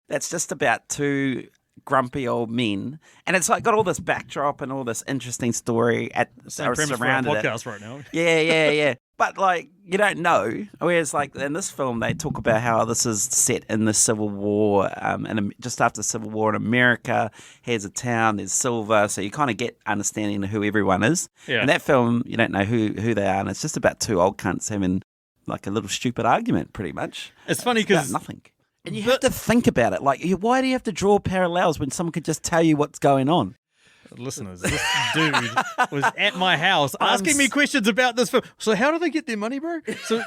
That's just about two grumpy old men, and it's like got all this backdrop and all this interesting story
Premise for our podcast right now.
Yeah. But like you don't know. Whereas like in this film, they talk about how this is set in the Civil War, and just after the Civil War in America. Here's a town, there's silver, so you kind of get understanding of who everyone is. Yeah. In that film, you don't know who they are, and it's just about two old cunts having like a little stupid argument, pretty much.
It's funny
It's about
because
nothing. And you have to think about it. Like, why do you have to draw parallels when someone could just tell you what's going on?
listeners, this dude was at my house asking me questions about this film. So how do they get their money, bro? So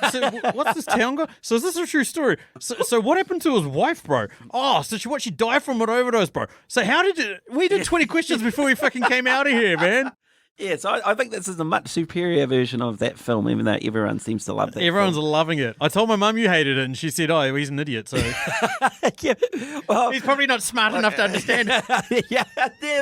what's this town got? So is this a true story? So what happened to his wife, bro? Oh, so she died from an overdose, bro. So how did you... We did 20 questions before we fucking came out of here, man.
Yeah, so I think this is a much superior version of that film, even though everyone seems to love that
Everyone's
film.
loving it. I told my mum you hated it, and she said, oh, he's an idiot, so...
Yeah, well,
he's probably not smart enough to understand it.
yeah,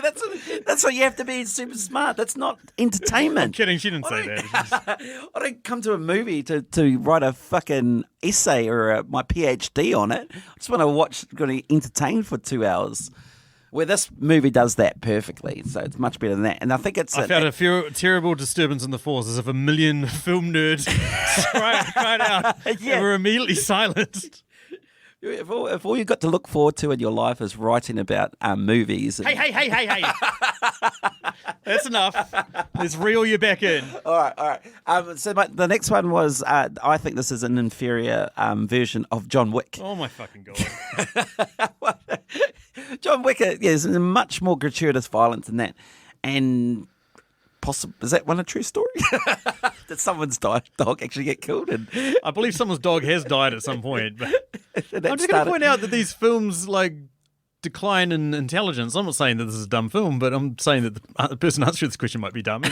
that's what you have to be super smart. That's not entertainment.
I'm kidding, she didn't say that.
I don't come to a movie to write a fucking essay or my PhD on it. I just want to watch, going to entertain for 2 hours. Where this movie does that perfectly, so it's much better than that. And I think it's...
I felt a terrible disturbance in the force, as if a million film nerds cried out and were immediately silenced.
If all you've got to look forward to in your life is writing about movies... And...
Hey. That's enough. Let's reel you back in.
All right. The next one was, I think this is an inferior version of John Wick.
Oh, my fucking God.
John Wick, is much more gratuitous violence than that. And is that one a true story? Did someone's dog actually get killed? And
I believe someone's dog has died at some point. But
I'm
I'm just going to point out that these films, decline in intelligence. I'm not saying that this is a dumb film, but I'm saying that the person answering this question might be dumb.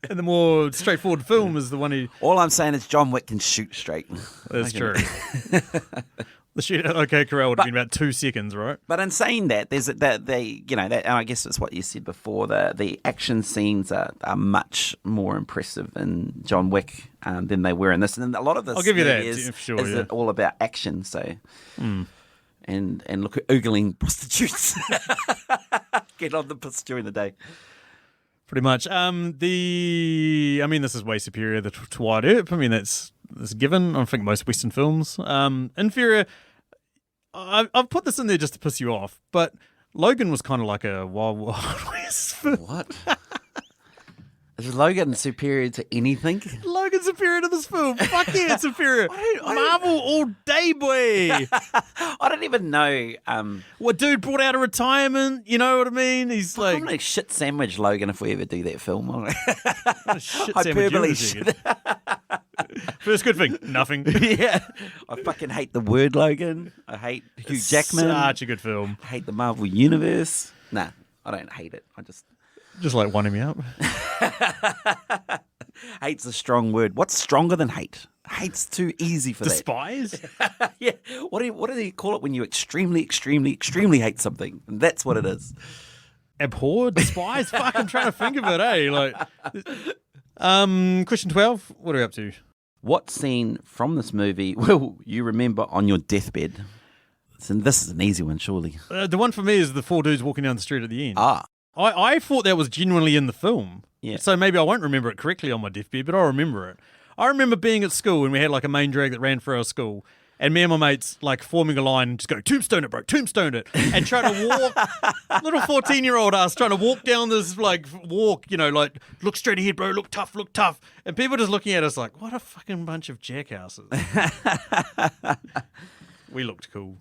And the more straightforward film is the one who...
All I'm saying is John Wick can shoot straight.
That's true. The shoot at OK Corral would have been about 2 seconds, right?
But in saying that, there's that and I guess it's what you said before. The action scenes are much more impressive in John Wick than they were in this. And a lot of this
I'll give you that,
is
sure,
all about action. So, and look at oogling prostitutes. Get on them during the day.
Pretty much. This is way superior to Wide Earp. I mean, that's given. I think most Western films. Inferior. I've put this in there just to piss you off, but Logan was kind of like a Wild West film.
What? Is Logan superior to anything?
Logan's superior to this film. Fuck yeah, it's superior. Marvel all day, boy.
I don't even know.
What dude brought out of retirement? You know what I mean? He's like...
I'm going to shit sandwich Logan if we ever do that film.
Shit
Hyperbole
shit. First good thing, nothing.
Yeah. I fucking hate the word Logan. I hate Hugh Jackman.
Such a good film.
I hate the Marvel Universe. Nah, I don't hate it. I just
like winding me up.
Hate's a strong word. What's stronger than hate? Hate's too easy for
Despise?
that. Yeah. What do you call it when you extremely, extremely, extremely hate something? And that's what it is.
Abhor? Despise? Fuck, I'm trying to think of it, Question 12. What are we up to?
What scene from this movie will you remember on your deathbed? So this is an easy one, surely.
The one for me is the 4 dudes walking down the street at the end.
I
thought that was genuinely in the film.
Yeah.
So maybe I won't remember it correctly on my deathbed, but I'll remember it. I remember being at school and we had a main drag that ran through our school, and me and my mates forming a line and just go, tombstone it, bro, tombstone it. And trying to walk, little 14-year-old us trying to walk down this walk, look straight ahead, bro, look tough. And people just looking at us like, what a fucking bunch of jackasses. We looked cool.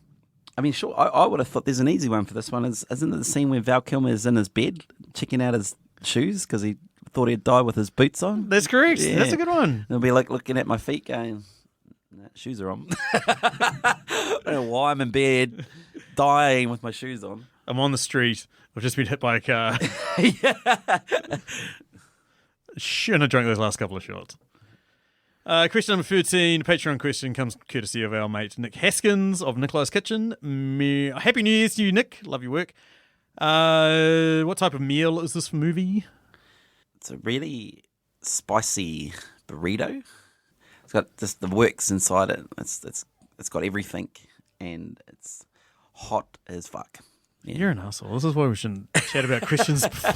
I mean, sure, I would have thought there's an easy one for this one. Isn't it the scene where Val Kilmer is in his bed, checking out his shoes because he thought he'd die with his boots on?
That's correct.
Yeah.
That's a good one.
He'll be looking at my feet going, nah, shoes are on. I don't know why I'm in bed, dying with my shoes on.
I'm on the street. I've just been hit by a car. Shouldn't have drank those last couple of shots. Question number 13, Patreon question comes courtesy of our mate Nick Haskins of Nikolis Kitchen. Happy New Year's to you, Nick. Love your work. What type of meal is this movie?
It's a really spicy burrito. It's got just the works inside it. It's got everything, and it's hot as fuck. Yeah.
You're an asshole. This is why we shouldn't chat about Christians before.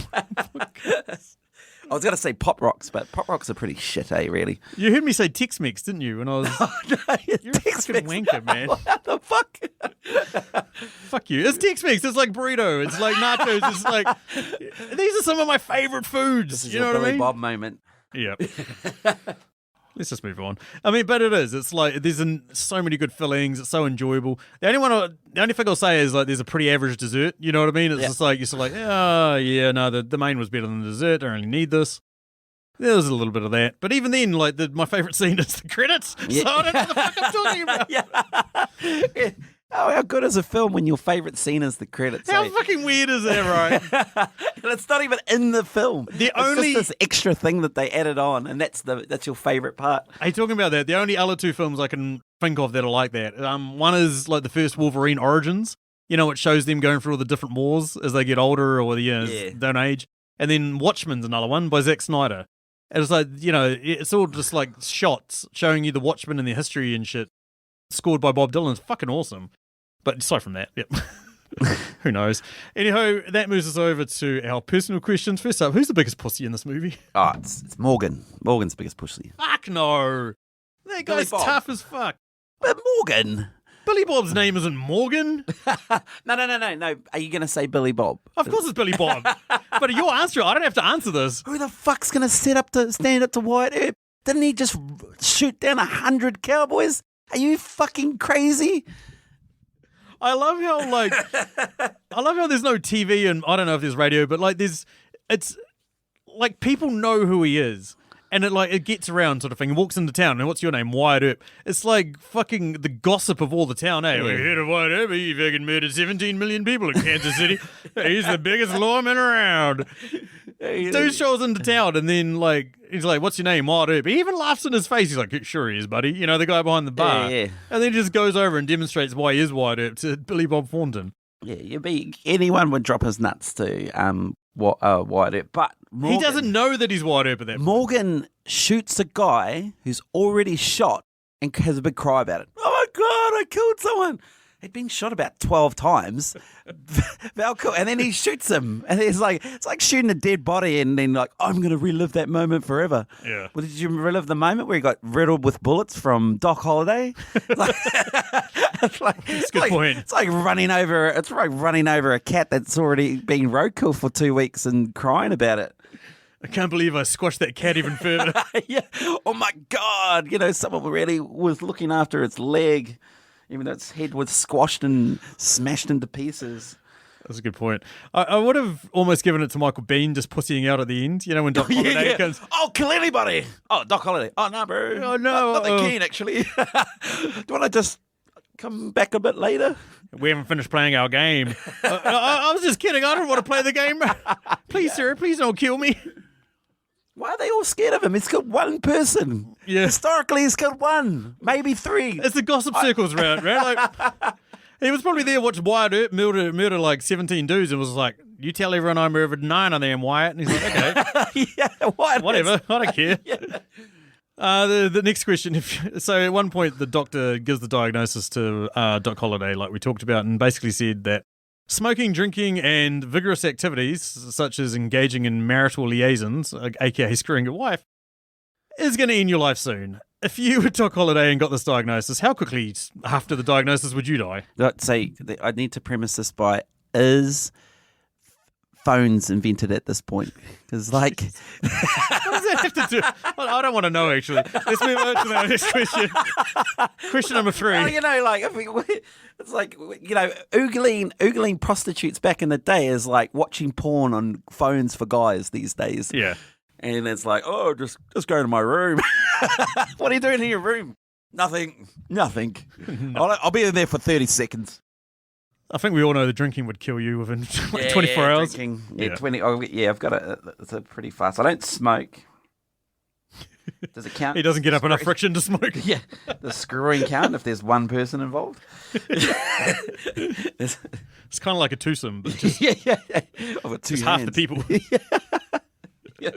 I was going to say Pop Rocks, but Pop Rocks are pretty shit, really?
You heard me say Tex-Mex, didn't you? When I was... You're a fucking wanker, man.
What the fuck?
Fuck you. It's Tex-Mex. It's like burrito. It's like nachos. It's like... These are some of my favorite foods.
This is
you know
your
what I
Billy
mean?
Bob moment.
Yep. Let's just move on. I mean, but it is. It's like there's so many good fillings. It's so enjoyable. The only thing I'll say is like there's a pretty average dessert. You know what I mean? It's just like you're sort of like, oh yeah, no, the main was better than the dessert. I don't really need this. There's a little bit of that, but even then, like my favorite scene is the credits.
Yeah.
So I don't know what the fuck I'm talking about.
Yeah. Oh, how good is a film when your favourite scene is the credits?
How fucking weird is that, right?
And it's not even in the film. It's just this extra thing that they added on, and that's your favourite part.
Hey, talking about that, the only other two films I can think of that are like that. One is like the first Wolverine Origins. You know, it shows them going through all the different wars as they get older or don't age. And then Watchmen's another one by Zack Snyder. And it's like, you know, it's all just like shots showing you the Watchmen and their history and shit. Scored by Bob Dylan. It's fucking awesome. But aside from that, yep. Who knows? Anyhow, that moves us over to our personal questions. First up, who's the biggest pussy in this movie?
Oh, it's Morgan. Morgan's biggest pussy.
Fuck no. That guy's
Bob.
tough as fuck.
But Morgan.
Billy Bob's name isn't Morgan.
No. Are you going to say Billy Bob?
Of course it's Billy Bob. But your answer, I don't have to answer this.
Who the fuck's going to stand up to Wyatt Earp? Didn't he just shoot down 100 cowboys? Are you fucking crazy?
I love how there's no TV and I don't know if there's radio, but like it's like people know who he is. And it gets around sort of thing. He walks into town and what's your name? Wyatt Earp. It's like fucking the gossip of all the town, eh? We heard of Wyatt Earp. He fucking murdered 17 million people in Kansas City. He's the biggest lawman around. Dude shows into town and then he's like, what's your name? Wyatt Earp. He even laughs in his face. He's like, sure he is, buddy. You know, the guy behind the bar.
Yeah.
And then he just goes over and demonstrates why he is Wyatt Earp to Billy Bob Thornton.
Yeah, anyone would drop his nuts to Wyatt Earp, but Morgan,
he doesn't know that he's Wyatt Earp at that point.
Morgan shoots a guy who's already shot and has a big cry about it. Oh my God, I killed someone. He'd been shot about 12 times. And then he shoots him. And it's like shooting a dead body and then I'm going to relive that moment forever.
Yeah.
Well, did you relive the moment where he got riddled with bullets from Doc Holliday? That's
a good point.
It's like running over a cat that's already been roadkill for 2 weeks and crying about it.
I can't believe I squashed that cat even further.
Yeah. Oh my God. You know, someone really was looking after its leg. Even though its head was squashed and smashed into pieces.
That's a good point. I would have almost given it to Michael Biehn just pussying out at the end. You know, when Doc Holliday comes.
Oh, kill anybody. Oh, Doc Holliday. Oh, no, bro.
Oh, no.
Not that keen, actually. Do you want to just come back a bit later?
We haven't finished playing our game. I was just kidding. I don't want to play the game. Please, sir, please don't kill me.
Why are they all scared of him? He's killed one person.
Yeah.
Historically, he's killed one, maybe three.
It's the gossip circles round, right? Like, he was probably there watching Wyatt Earp murder like 17 dudes and was like, you tell everyone I murdered 9 of them, Wyatt. And he's like, okay.
Yeah,
whatever. I don't care.
Yeah.
The next question. So at one point, the doctor gives the diagnosis to Doc Holliday, like we talked about, and basically said that smoking, drinking, and vigorous activities, such as engaging in marital liaisons, aka screwing your wife, is going to end your life soon. If you were Doc Holliday and got this diagnosis, how quickly after the diagnosis would you die?
Let's say, I need to premise this by, is phones invented at this point? Because
what does that have to do? Well, I don't want to know, actually. Let's move on to the next question. Question number 3.
Well, you know, it's like, you know, oogling prostitutes back in the day is like watching porn on phones for guys these days.
Yeah.
And it's like, oh, just go to my room. What are you doing in your room? Nothing. No. I'll be in there for 30 seconds.
I think we all know the drinking would kill you within 24 hours.
Drinking. Yeah, 20. Oh, yeah, I've got it's a pretty fast. I don't smoke. Does it count?
He doesn't get up enough friction to smoke.
Yeah. Does screwing count if there's one person involved?
It's kind of like a twosome, but just,
yeah. I've got 2 hands.
half the people.
Yeah.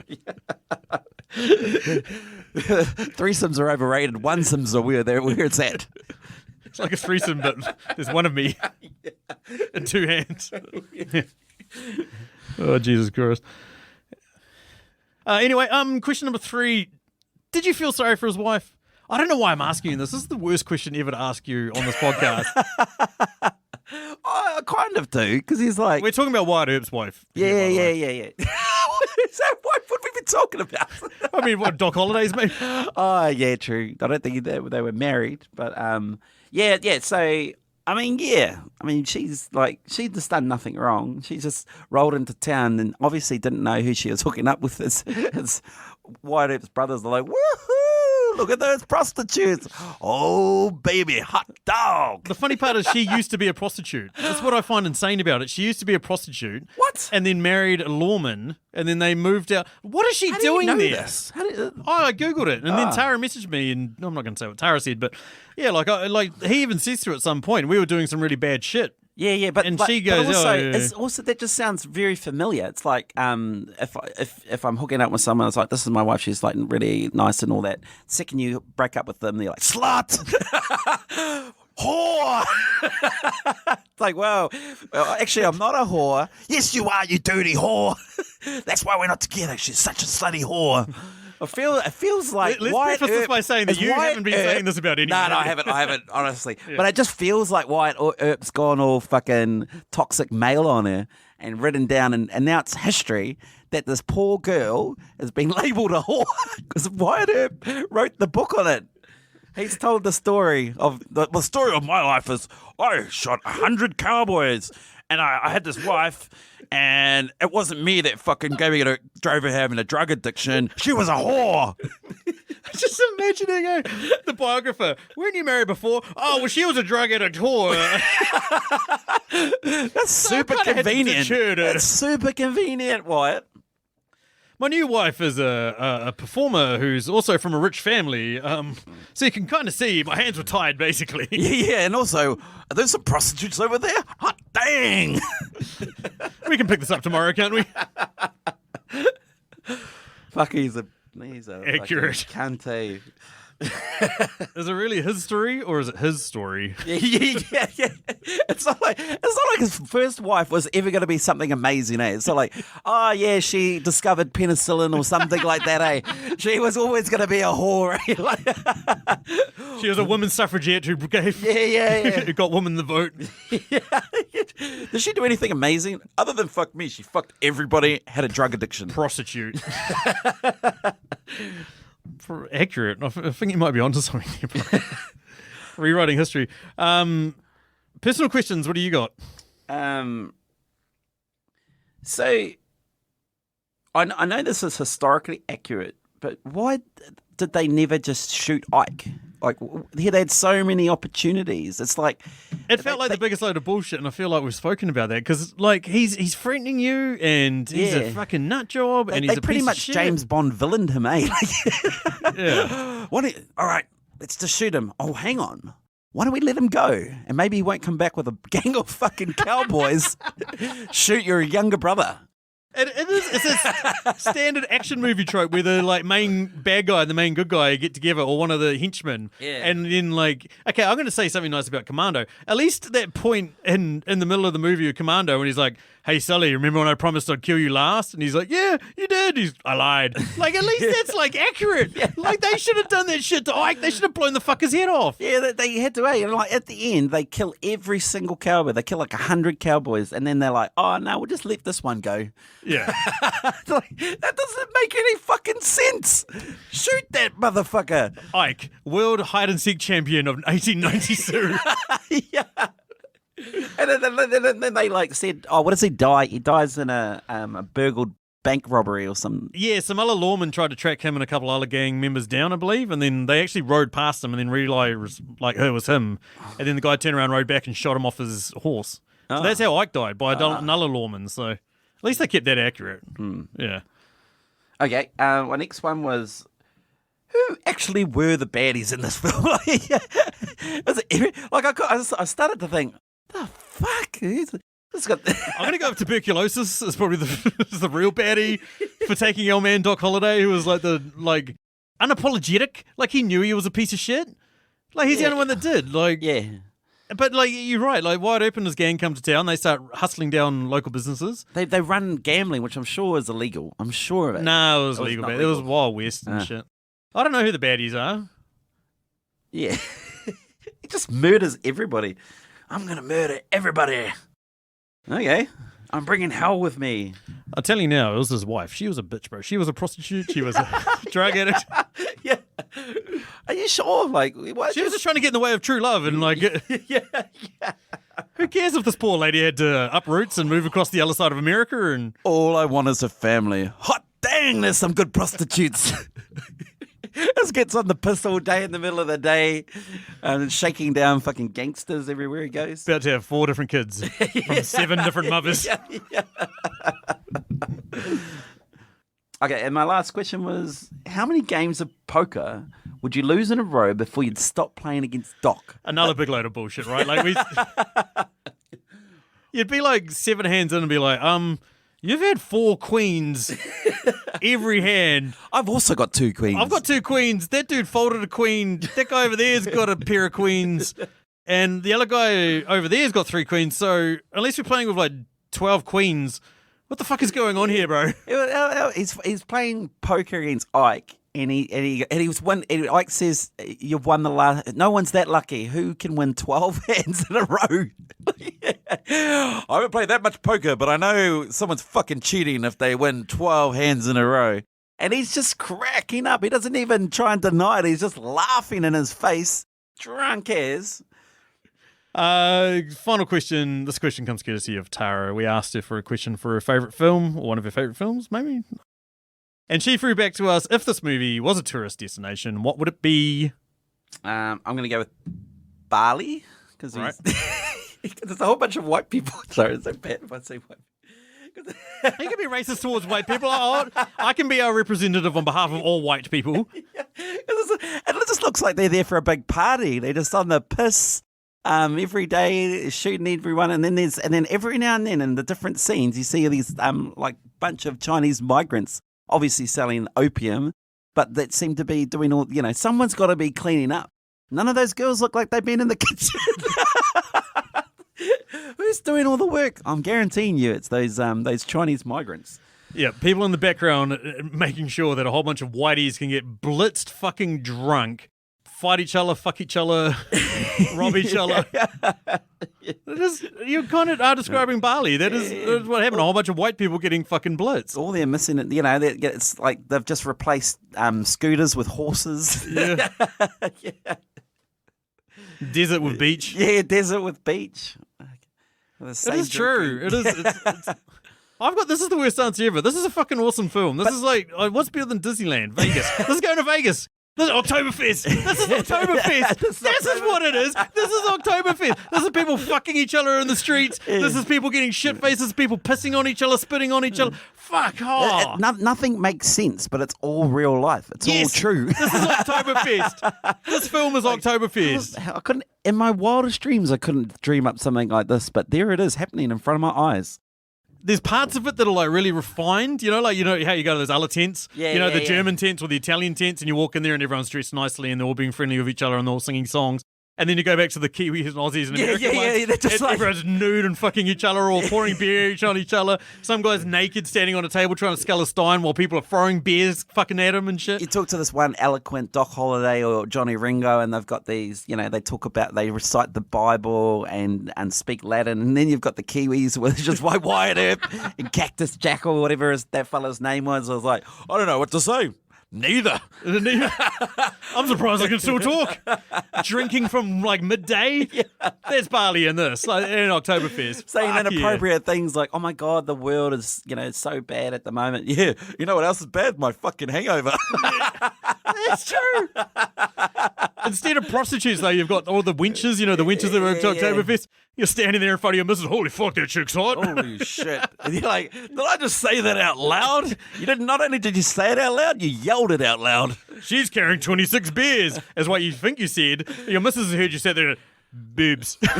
Threesomes are overrated. Onesomes are where it's at.
It's like a threesome, but there's one of me and 2 hands. Oh, Jesus Christ. Anyway, question number 3. Did you feel sorry for his wife? I don't know why I'm asking you this. This is the worst question ever to ask you on this podcast.
I kind of do, because he's like...
We're talking about Wyatt Earp's wife.
Yeah. Is that what? What have we been talking about?
I mean, what, Doc Holiday's mate?
Oh, yeah, true. I don't think they were married, but yeah. So she's just done nothing wrong. She just rolled into town and obviously didn't know who she was hooking up with. His Wyatt Earp's brothers are like, woohoo! Look at those prostitutes. Oh, baby, hot dog.
The funny part is she used to be a prostitute. That's what I find insane about it. She used to be a prostitute.
What?
And then married a lawman, and then they moved out. What is she
How do you
doing
know
there?
this?
I Googled it, and then Tara messaged me, and I'm not going to say what Tara said, but yeah, he even says to her at some point, we were doing some really bad shit.
Yeah, but
she goes,
but also,
oh, yeah.
it's also that just sounds very familiar. It's like if I'm hooking up with someone, it's like, this is my wife. She's like really nice and all that. Second you break up with them, they're like, slut, whore. It's like, well, actually, I'm not a whore. Yes, you are, you dirty whore. That's why we're not together. She's such a slutty whore. It feels like
Let's
Wyatt
preface this
Earp,
by saying that you haven't been saying this about anyone.
No, I haven't, honestly. Yeah. But it just feels like Wyatt Earp's gone all fucking toxic male on her and written down, and now it's history that this poor girl has been labelled a whore because Wyatt Earp wrote the book on it. He's told the story of the story of my life is I shot 100 cowboys and I had this wife. And it wasn't me that fucking drove her having a drug addiction. She was a whore.
Just imagining the biographer. Weren't you married before? Oh, well, she was a drug addict whore.
That's super convenient. That's super convenient, Wyatt.
My new wife is a performer who's also from a rich family, so you can kind of see my hands were tied, basically.
Yeah, and also, are there some prostitutes over there? Hot dang!
We can pick this up tomorrow, can't we?
Fuck, he's a
accurate
cante.
Is it really his story or is it his story?
Yeah. It's not like his first wife was ever going to be something amazing, eh? It's not like, oh yeah, she discovered penicillin or something like that, eh? She was always going to be a whore, eh?
She was a woman suffragette who gave,
who
got women the vote.
Did she do anything amazing other than fuck me? She fucked everybody, had a drug addiction,
prostitute. Accurate. I think you might be onto something here. Rewriting history. Personal questions. What do you got?
So I know this is historically accurate, but why did they never just shoot Ike? Like, they had so many opportunities. It's like
it felt like the biggest load of bullshit, and I feel like we've spoken about that because, like, he's threatening you, and he's a fucking nut job, and he's a
pretty
piece
much
of shit.
James Bond villained him, eh?
Yeah.
All right, let's just shoot him. Oh, hang on. Why don't we let him go? And maybe he won't come back with a gang of fucking cowboys. Shoot your younger brother.
It's a standard action movie trope where the main bad guy and the main good guy get together, or one of the henchmen.
Yeah.
And then okay, I'm going to say something nice about Commando. At least at that point in the middle of the movie of Commando, when he's like, "Hey Sully, remember when I promised I'd kill you last?" And he's like, "Yeah, you did." I lied. Like, at least that's accurate. Yeah. Like, they should have done that shit to Ike. They should have blown the fucker's head off.
Yeah, they had to. And at the end, they kill every single cowboy. They kill 100 cowboys, and then they're like, "Oh no, we'll just let this one go."
Yeah.
That doesn't make any fucking sense. Shoot that motherfucker.
Ike, world hide and seek champion of 1892.
Yeah. And then they said, "Oh, what does he die? He dies in a burgled bank robbery or something."
Yeah, some other lawmen tried to track him and a couple other gang members down, I believe, and then they actually rode past him and then realised it was him. And then the guy turned around, rode back, and shot him off his horse. So that's how Ike died, by another lawman. So at least they kept that accurate. Yeah. Okay,
my next one was, who actually were the baddies in this film? I started to think, the fuck? I'm
going to go with tuberculosis as probably the real baddie for taking our man Doc Holliday, who was unapologetic. Like, he knew he was a piece of shit. Like, he's the only one that did.
Yeah.
But, you're right. Wyatt Earp and his gang come to town. They start hustling down local businesses.
They run gambling, which I'm sure is illegal. I'm sure of it.
No, it was legal. It was Wild West and shit. I don't know who the baddies are.
Yeah. He just murders everybody. I'm going to murder everybody. Okay. I'm bringing hell with me.
I'll tell you now, it was his wife. She was a bitch, bro. She was a prostitute. She was a drug addict.
Yeah. Are you sure? Like, what?
She was just trying to get in the way of true love. And, like,
yeah.
who cares if this poor lady had to uproots and move across the other side of America? And
All I want is a family. Hot dang, there's some good prostitutes. This gets on the piss all day in the middle of the day and shaking down fucking gangsters everywhere he goes.
about to have 4 different kids from 7 different mothers.
Yeah. Okay, and my last question was, how many games of poker would you lose in a row before you'd stop playing against Doc?
Another big load of bullshit, right? Like you'd be like 7 hands in and be like, you've had 4 queens every hand.
I've also got 2 queens.
I've got 2 queens. That dude folded a queen. That guy over there's got a pair of queens. And the other guy over there's got 3 queens. So unless you're playing with like 12 queens, what the fuck is going on here, bro?
He's playing poker against Ike, and he was one. And Ike says, "You've won the last. No one's that lucky. Who can win 12 hands in a row?" I haven't played that much poker, but I know someone's fucking cheating if they win 12 hands in a row. And he's just cracking up. He doesn't even try and deny it. He's just laughing in his face, drunk as.
Final question. This question comes courtesy of Tara. We asked her for a question for her favourite film, or one of her favourite films, maybe. And she threw back to us, if this movie was a tourist destination, what would it be?
I'm going to go with Bali, because there's a whole bunch of white people. Sorry, it's so bad if I say white.
You can be racist towards white people. I can be our representative on behalf of all white people.
Yeah. And it just looks like they're there for a big party. They're just on the piss. Every day shooting everyone, and then every now and then in the different scenes you see these like bunch of Chinese migrants obviously selling opium, but that seem to be doing all, someone's got to be cleaning up. None of those girls look like they've been in the kitchen. Who's doing all the work? I'm guaranteeing you it's those Chinese migrants.
Yeah, people in the background making sure that a whole bunch of whiteys can get blitzed fucking drunk, fight each other, fuck each other, rob each other. You kind of are describing Bali. That is what happened. A whole bunch of white people getting fucking blitzed.
All they're missing, it's like they've just replaced scooters with horses.
Yeah.
Yeah.
Desert with beach.
Yeah, desert with beach.
It is true. It is. This is the worst answer ever. This is a fucking awesome film. This is like, what's better than Disneyland? Vegas. This is going to Vegas. This is Oktoberfest. This is Oktoberfest. This is what it is. This is Oktoberfest. This is people fucking each other in the streets. This is people getting shit faces. This is people pissing on each other, spitting on each other. Fuck. Oh.
Nothing makes sense, but it's all real life. It's all true.
This is Oktoberfest. This film is Oktoberfest.
I couldn't, in my wildest dreams, I couldn't dream up something like this, but there it is happening in front of my eyes.
There's parts of it that are like really refined, like how you go to those other tents, the German tents or the Italian tents, and you walk in there and everyone's dressed nicely and they're all being friendly with each other and they're all singing songs. And then you go back to the Kiwis and Aussies and American ones,
they're just
and everyone's nude and fucking each other or pouring beer on each other. Some guy's naked standing on a table trying to scull a stein while people are throwing beers fucking at him and shit.
You talk to this one eloquent Doc Holliday or Johnny Ringo and they've got these, they recite the Bible and speak Latin, and then you've got the Kiwis with just like Wyatt Earp and Cactus Jack or whatever that fella's name was. I was like, I don't know what to say. Neither.
I'm surprised I can still talk. Drinking from like midday. Yeah. There's Bali in this, like in Oktoberfest.
Saying inappropriate things like, "Oh my God, the world is it's so bad at the moment." Yeah, you know what else is bad? My fucking hangover.
That's true. Instead of prostitutes, though, you've got all the wenches. The wenches that were to Oktoberfest. You're standing there in front of your missus. Holy fuck, that chick's hot.
Holy shit. And you're like, did I just say that out loud? You didn't. Not only did you say it out loud, you yelled it out loud.
She's carrying 26 beers, is what you think you said. Your missus has heard you say there, boobs.
How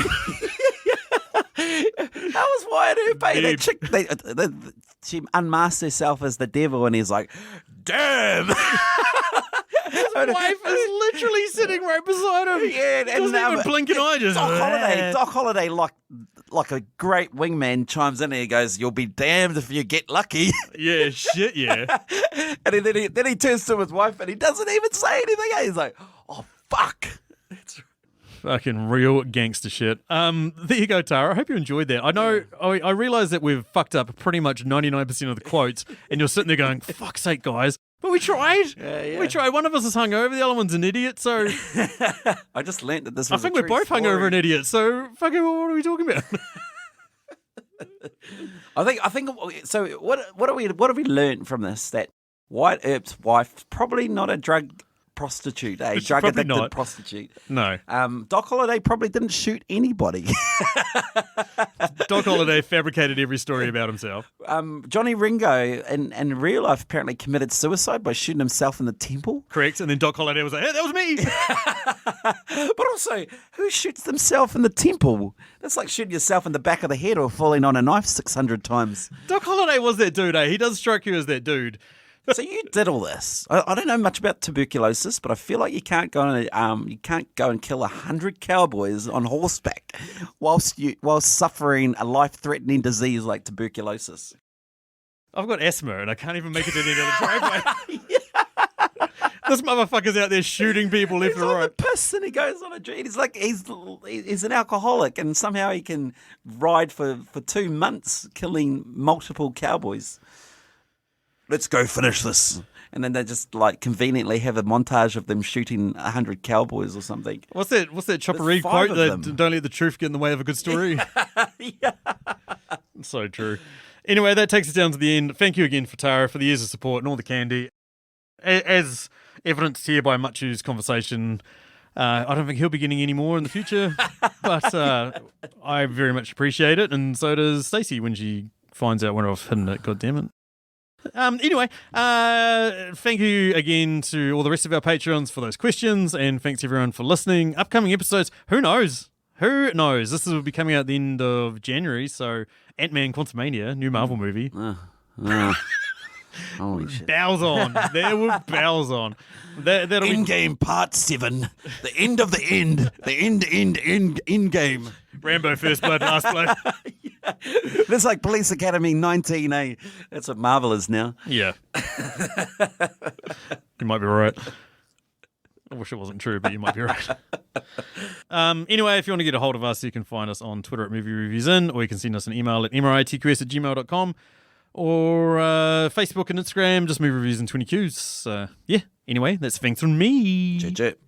was Wyatt Earp? That chick, she unmasked herself as the devil, and he's like, damn.
His wife is literally sitting right beside him.
Yeah, and
doesn't even blink an eye. Just
Doc Holliday, like a great wingman, chimes in and he goes, "You'll be damned if you get lucky."
Yeah, shit, yeah.
And then he turns to his wife and he doesn't even say anything. He's like, "Oh fuck."
Fucking real gangster shit. There you go, Tara. I hope you enjoyed that. I know, I realise that we've fucked up pretty much 99% of the quotes, and you're sitting there going, for fuck's sake, guys. But we tried.
Yeah.
We tried. One of us is hungover, the other one's an idiot, so...
I just learnt that this
I
was
think
a
we're
true
both
story.
hungover and idiots, so fucking what are we talking about?
I think. So what have we learnt from this? That Wyatt Earp's wife probably not a drug prostitute, a
She's
drug
probably
addicted
not.
prostitute.
No.
Doc Holliday probably didn't shoot anybody.
Doc Holliday fabricated every story about himself.
Johnny Ringo in real life apparently committed suicide by shooting himself in the temple.
Correct. And then Doc Holliday was like, hey, that was me.
But also, who shoots themselves in the temple? That's like shooting yourself in the back of the head or falling on a knife 600 times.
Doc Holliday was that dude, eh? He does strike you as that dude.
So you did all this. I don't know much about tuberculosis, but I feel like you can't go and kill 100 cowboys on horseback whilst suffering a life-threatening disease like tuberculosis.
I've got asthma and I can't even make it to the end of the driveway. This motherfucker's out there shooting people left
He's
and
on
right.
the piss and he goes on a dream. He's like he's an alcoholic and somehow he can ride for 2 months killing multiple cowboys. Let's go finish this. And then they just like conveniently have a montage of them shooting 100 cowboys or something.
What's that Chopper
There's
Reed
5
quote
of
that
them.
don't let the truth get in the way of a good story?
Yeah.
So true. Anyway, that takes us down to the end. Thank you again for Tara, for the years of support and all the candy. As evidenced here by Machu's conversation, I don't think he'll be getting any more in the future, but I very much appreciate it, and so does Stacey when she finds out when I've hidden it, goddammit. Anyway, thank you again to all the rest of our Patreons for those questions, and thanks everyone for listening. Upcoming episodes, who knows? Who knows? This will be coming out at the end of January, so Ant-Man Quantumania, new Marvel movie.
Holy shit.
Bells on. There were bells on. That'll be
Endgame Part 7. The end of the end. The end game.
Rambo First Blood, Last Blood.
That's like Police Academy 19A. That's what Marvel is now.
Yeah. You might be right. I wish it wasn't true, but you might be right. Anyway, if you want to get a hold of us, you can find us on Twitter at Movie Reviews In, or you can send us an email at mritqs@gmail.com, or Facebook and Instagram, just Movie Reviews in 20Qs. Yeah, anyway, that's things from me.
Chit.